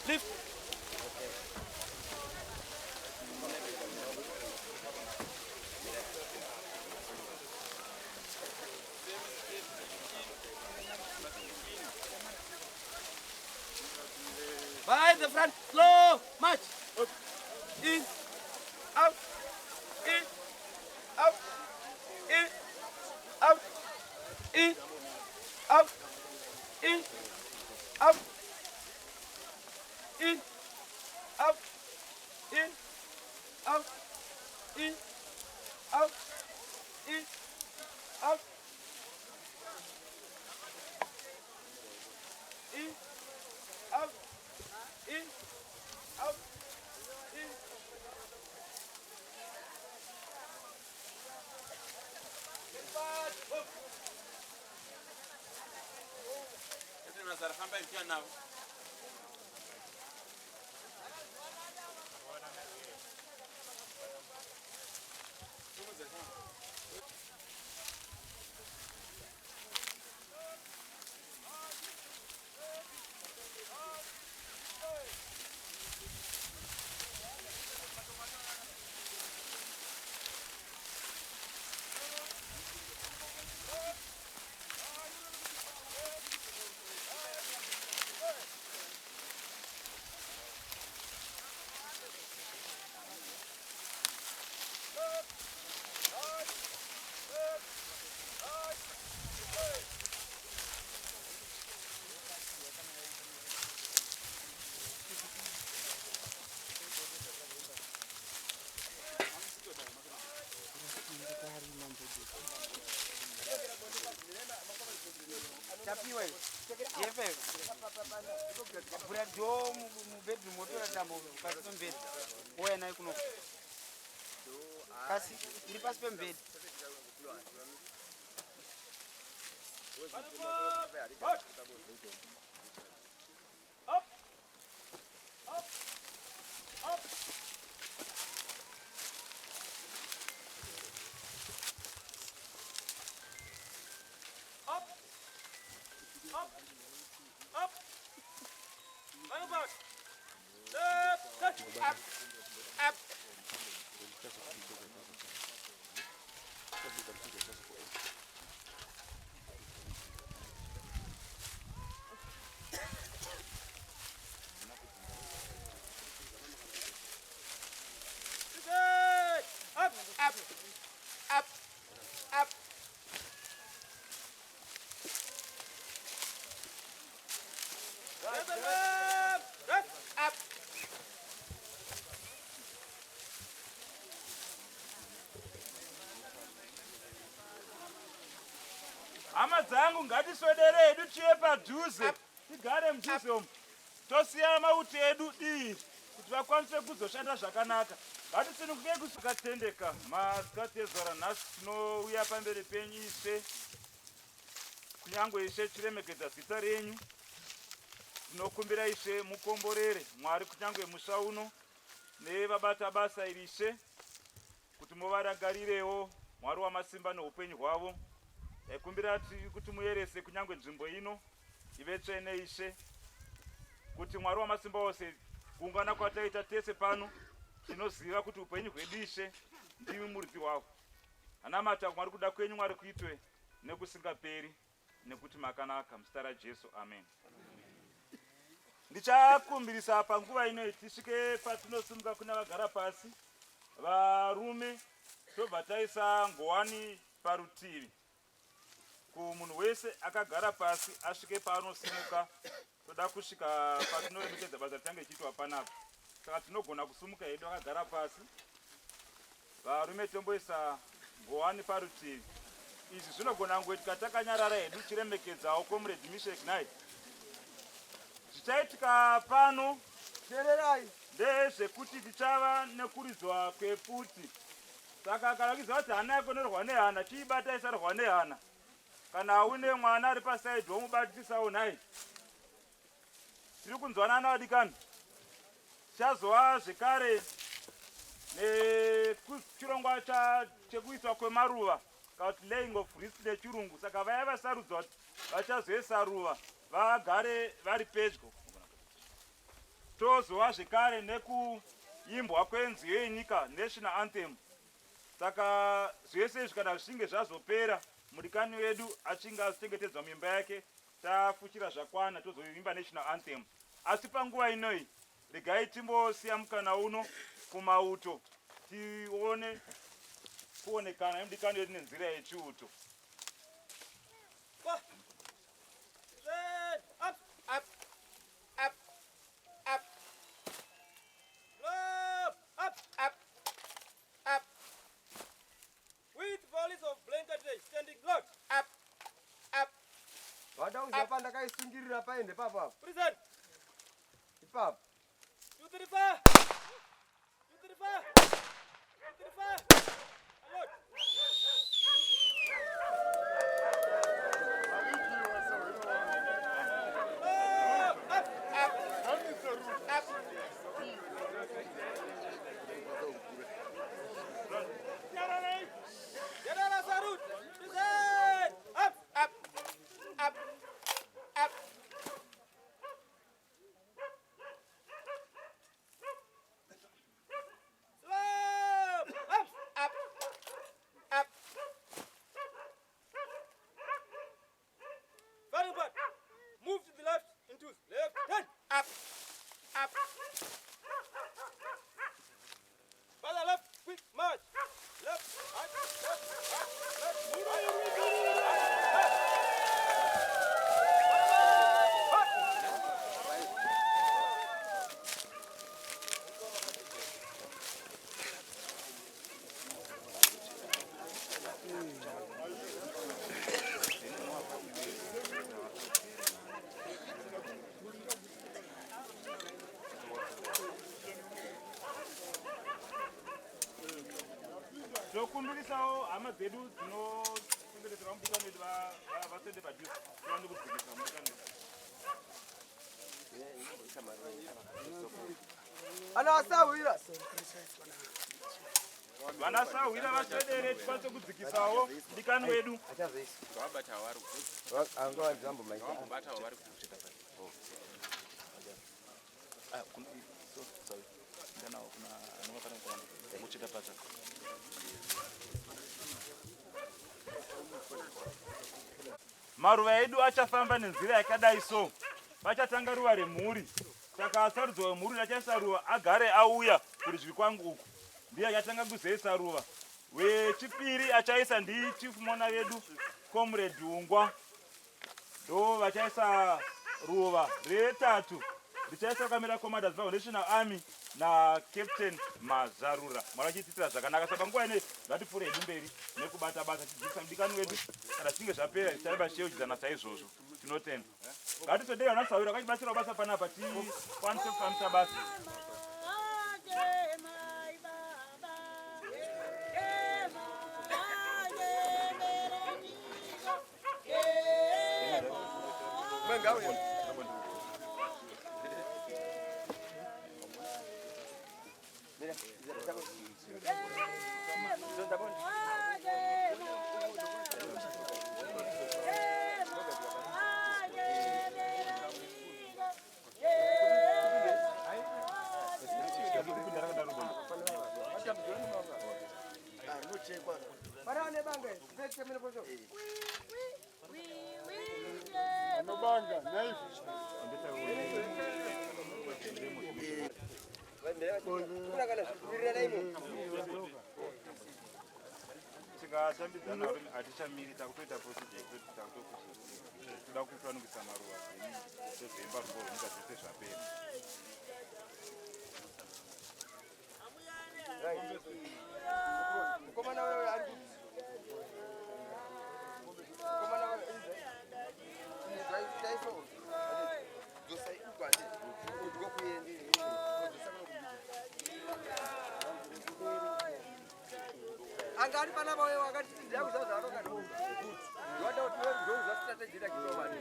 Lift. By the front, slow, march. In, out, in, out, in, out, in, out, in, out, in, out, in, out, in, out, in, out, in, out, in, out, in. Ese no será hambre en now. Chapiwe. Jefe. Bura jo mu bedroom moto ya tambo kasi pe bed. Oya na ikuno. Kasi ni pas pe bed. Up. Up. Up. Up. Up. Up. Bang back. Up. Up. Up. Up. Up. Up. Up. Up. Hama dzangu ngatiswedere edu chiye padhuze tigare mudhuze umu tosiya mauti edu dii kuti vakwanise kuzoshanda zvakanaka. Ngatisununguke kusakatendeka masikatezora nhasi tinouya pamberi penyu Ishe, kunyangwe Ishe chiremekedza zita renyu. Tinokumbira Ishe mukomborere Mwari kunyangwe musha uno nevabata basa iri Ishe, kuti muvaragarirewo Mwari wamasimba neupenyu hwavo. Kumbira kuti muyerese kunyangwe nzvimbo ino ive tsvene Ishe, kuti Mwari wamasimba ose kuungana kwataita tese pano tinoziva kuti upenyu hwedu Ishe ndivi muridzi wavo. Anamata Mwari kuda kwenyu Mwari kuitwe nekusingaperi nekuti makanaka muzita raJesu, amen. Ndichakumbirisa panguva ino tisvike patinosimuka kuna vagara pasi varume tobva taisa ngowani parutivi kumunhu wese akagara pasi asvike paanosimuka. Toda kusvika patinoremekedza basa ritange ichiitwa panapa, saka tinogona kusumuka hedu akagara pasi. Varume tomboisa ngowani parutivi. Izvi zvinogona ngoitika takanyarara hedu tiremekedzawo Comrade Meshach Knight. Zvichaitika pano Tererai. ndezvekuti ndezvekuti tichava nekuridzwa kwepfuti. Saka akarakidzwa kuti hana yako inorwa nehana, chiibata isarwa nehana. Kana une mwana ari pasaidhi womubatisawo nhai. Tiri kunzwanana vadikani. Tichazova zvekare nechirongwa chekuiswa kwemaruva, kana kuti laying of wreaths nechirungu. Saka vaya vasarudzwa kuti vachazoisa ruva vagare vari pedyo. Tozova zvekare nekuimbwa kwenziyo yenyika, national anthem. Saka zvese izvi kana zvichinge zvazopera, mudikani wedu achinge azichengetedzwa mimba yake, tafuchira zvakwana tozoimba national anthem. Asi panguva inoi, regai timbosiya mukana uno kumauto, tione kuonekana nemudikani wedu nenzira yechiuto. Vada uzapa ndakaisungirira paende papa. Present. Ipapa. 2 3 4. 2 3 4. 2 3 4. Alert. Move to the left into left turn. Up. Up. By the left, quick march. Left, right, left, right, Tokumbukisawo hama dzedu dzinochengetedzera mudikani wedu vasende padhuze tiwane kudzikisa mudikani wedu. Ana asawira. Vana sawira vaswedere tikwanise kudzikisawo mudikani wedu. Vabata vari Anga wadzambo maika. kubata vari kusvika pasi. Maruva edu achafamba nenzira yakadai so. Vachatanga ruva remhuri. Saka asarudzwa wemhuri achaisa ruva agare auya kuridyi kwangu uku. Ndiye achatanga kuzoisa ruva. Wechipiri achaisa ndi chief mona vedu Comrade Ungwa. Ndo vachaisa ruva. Retatu richaisa kamera commanders National Army na Captain Mazarura. Marachititira zvakanaka. Saka nguva ine ngatipfuure hedu mberi nekubata basa tidzikisa mudikani wedu. Kana zvinge zvapera tichaiva sheuchidzana saizvozvo. Tinotenda. Ngatisodei vana Sawira vakachibatsira basa panapa tikwanise kufambisa basa. Tikashambidzana kuti hatichamiri takutoita procedure yekuti toda kufanukisa maruva tozoimba kuzomuka zvese zvapera. angari pana vawe wakatidzidzira kuzaza anoka wada kuti wewe ndouza strategy rakitobani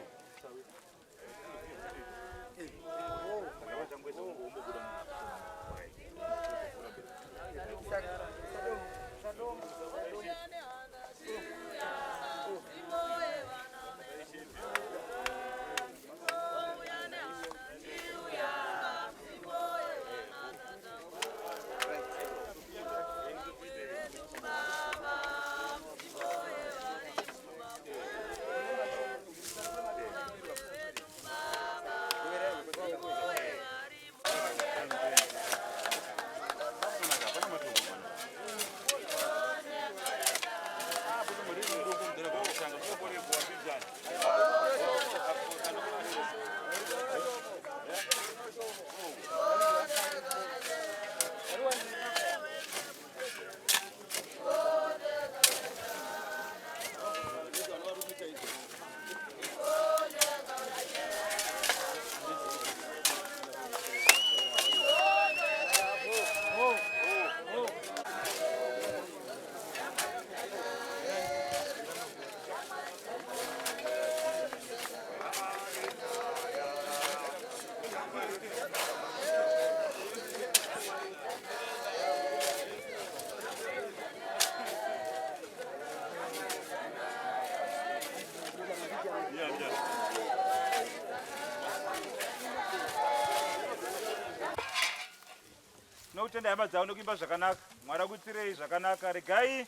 Nokutenda hama dzavo nokuimba zvakanaka. Mwari akuitirei zvakanaka. Regai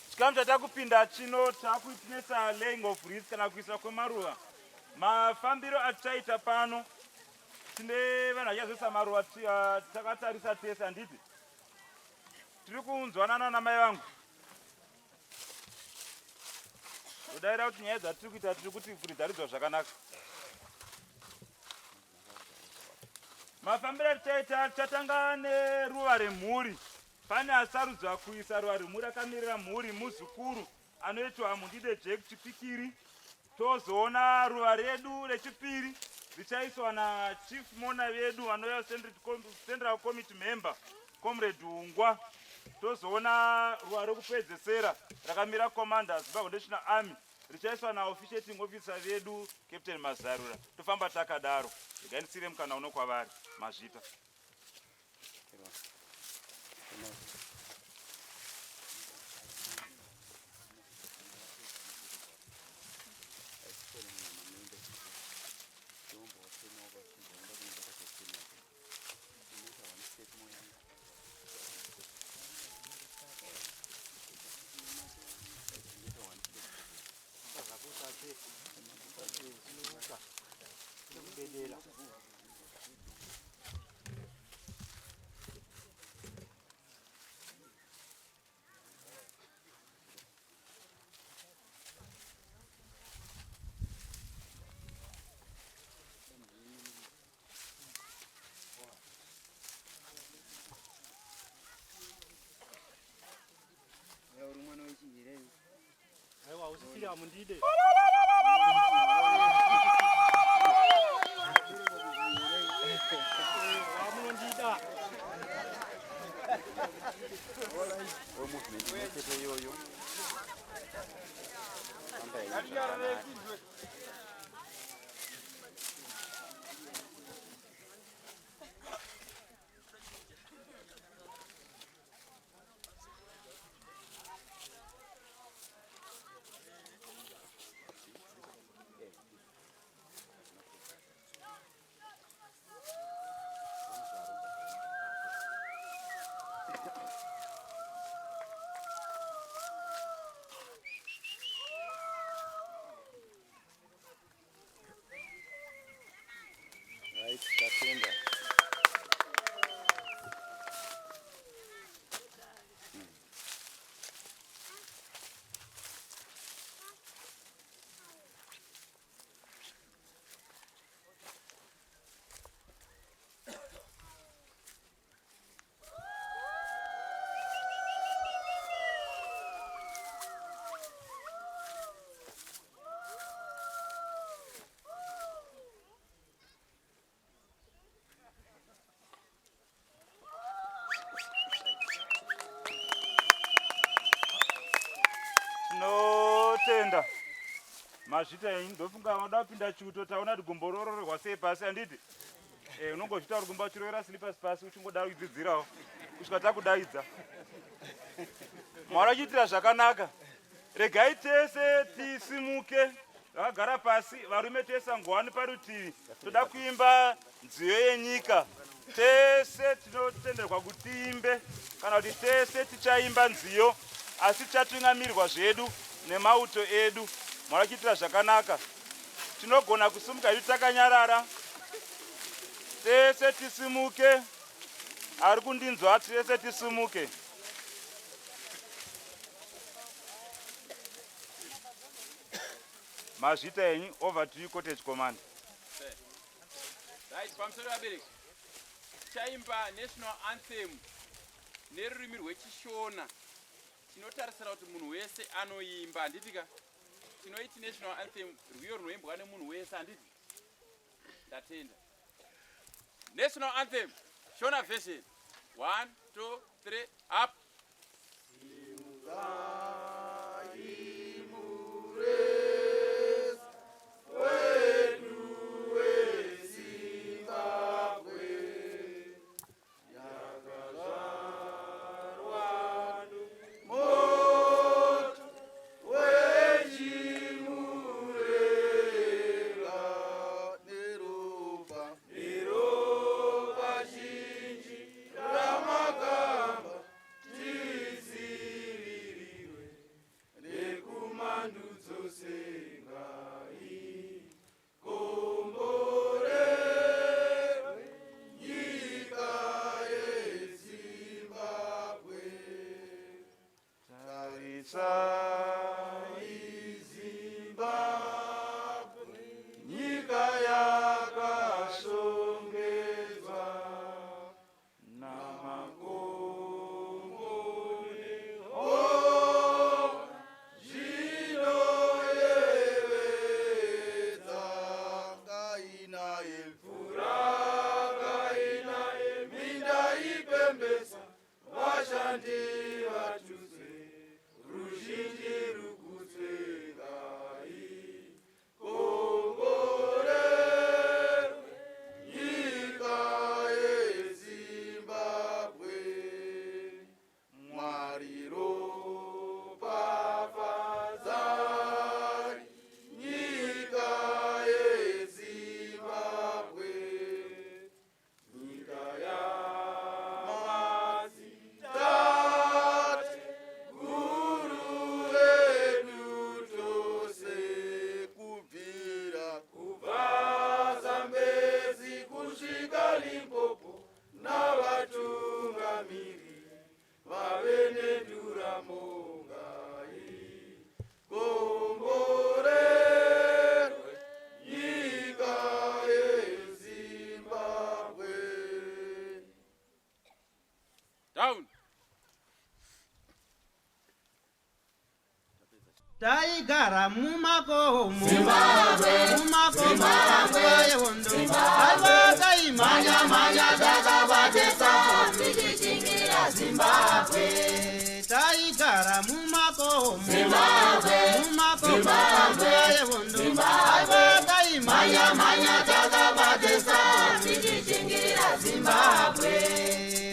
chikamu chatakupinda chino takuitinesa laying of wreaths kana kuisa kwemaruva. Mafambiro atichaita pano tine vanhu vachazoisa maruva takatarisa tese handiti. Tiri kunzwanana namai vangu. Kudaira kuti nyaya dzatiri kuita tiri kuti kuridharidzwa zvakanaka. Mafambiro atichaita tichatanga neruva remhuri. Pane asarudzwa kuisa ruva remhuri akamirira mhuri muzukuru anoitwa Mundide Jack Chipikiri. Tozoona ruva redu rechipiri richaiswa nachief mona vedu vanoya Central Committee member Comrade Ungwa. Tozoona ruva rekupedzesera rakamira Commander Zimbabwe National Army richaiswa naofficiating officer vedu Captain Mazarura. Tofamba takadaro. Reganisire mukana uno kwavari mazvita. Aiwa usifira Mundide. Wamundida. tenda mazvita ini ndofunga vanoda kupinda chuto taona kuti gumbo rororerwa sei pasi handiti unongochita uri gumba uchiroera slippers pasi uchingodaro uchidzidzirawo kusvika takudaidza mwari achiitira zvakanaka regai tese tisimuke vakagara pasi varume tese ngowani parutivi toda kuimba nziyo yenyika tese tinotenderwa kuti tiimbe kana kuti tese tichaimba nziyo asi tichatungamirwa zvedu nemauto edu mwari achiitira zvakanaka tinogona kusimuka edu takanyarara tese tisimuke ari kundinzwa tese tisimuke mazvita enyu over to you cottage command right pamusoro vabereki chaimba national anthem nerurimi rwechishona tinotarisira kuti munhu wese anoimba handitika tinoiti national anthem rwiyo runoimbwa nemunhu wese handiti ndatenda national anthem shona version 1 2 3 up Taigara mumakomo mumakomo yewondo alwaka imanya manya dakabatesa tikichingira Zimbabwe taigara mumakomo mumakomo yewondo alwaka imanya manya dakabatesa tikichingira Zimbabwe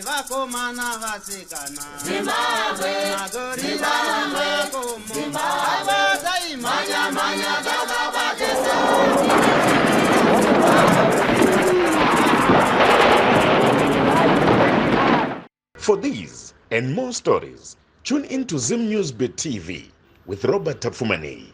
vakomana vasikana Zimbabwe magorila mumakomo For these and more stories, tune in to Zim News Bit TV with Robert Tafumani.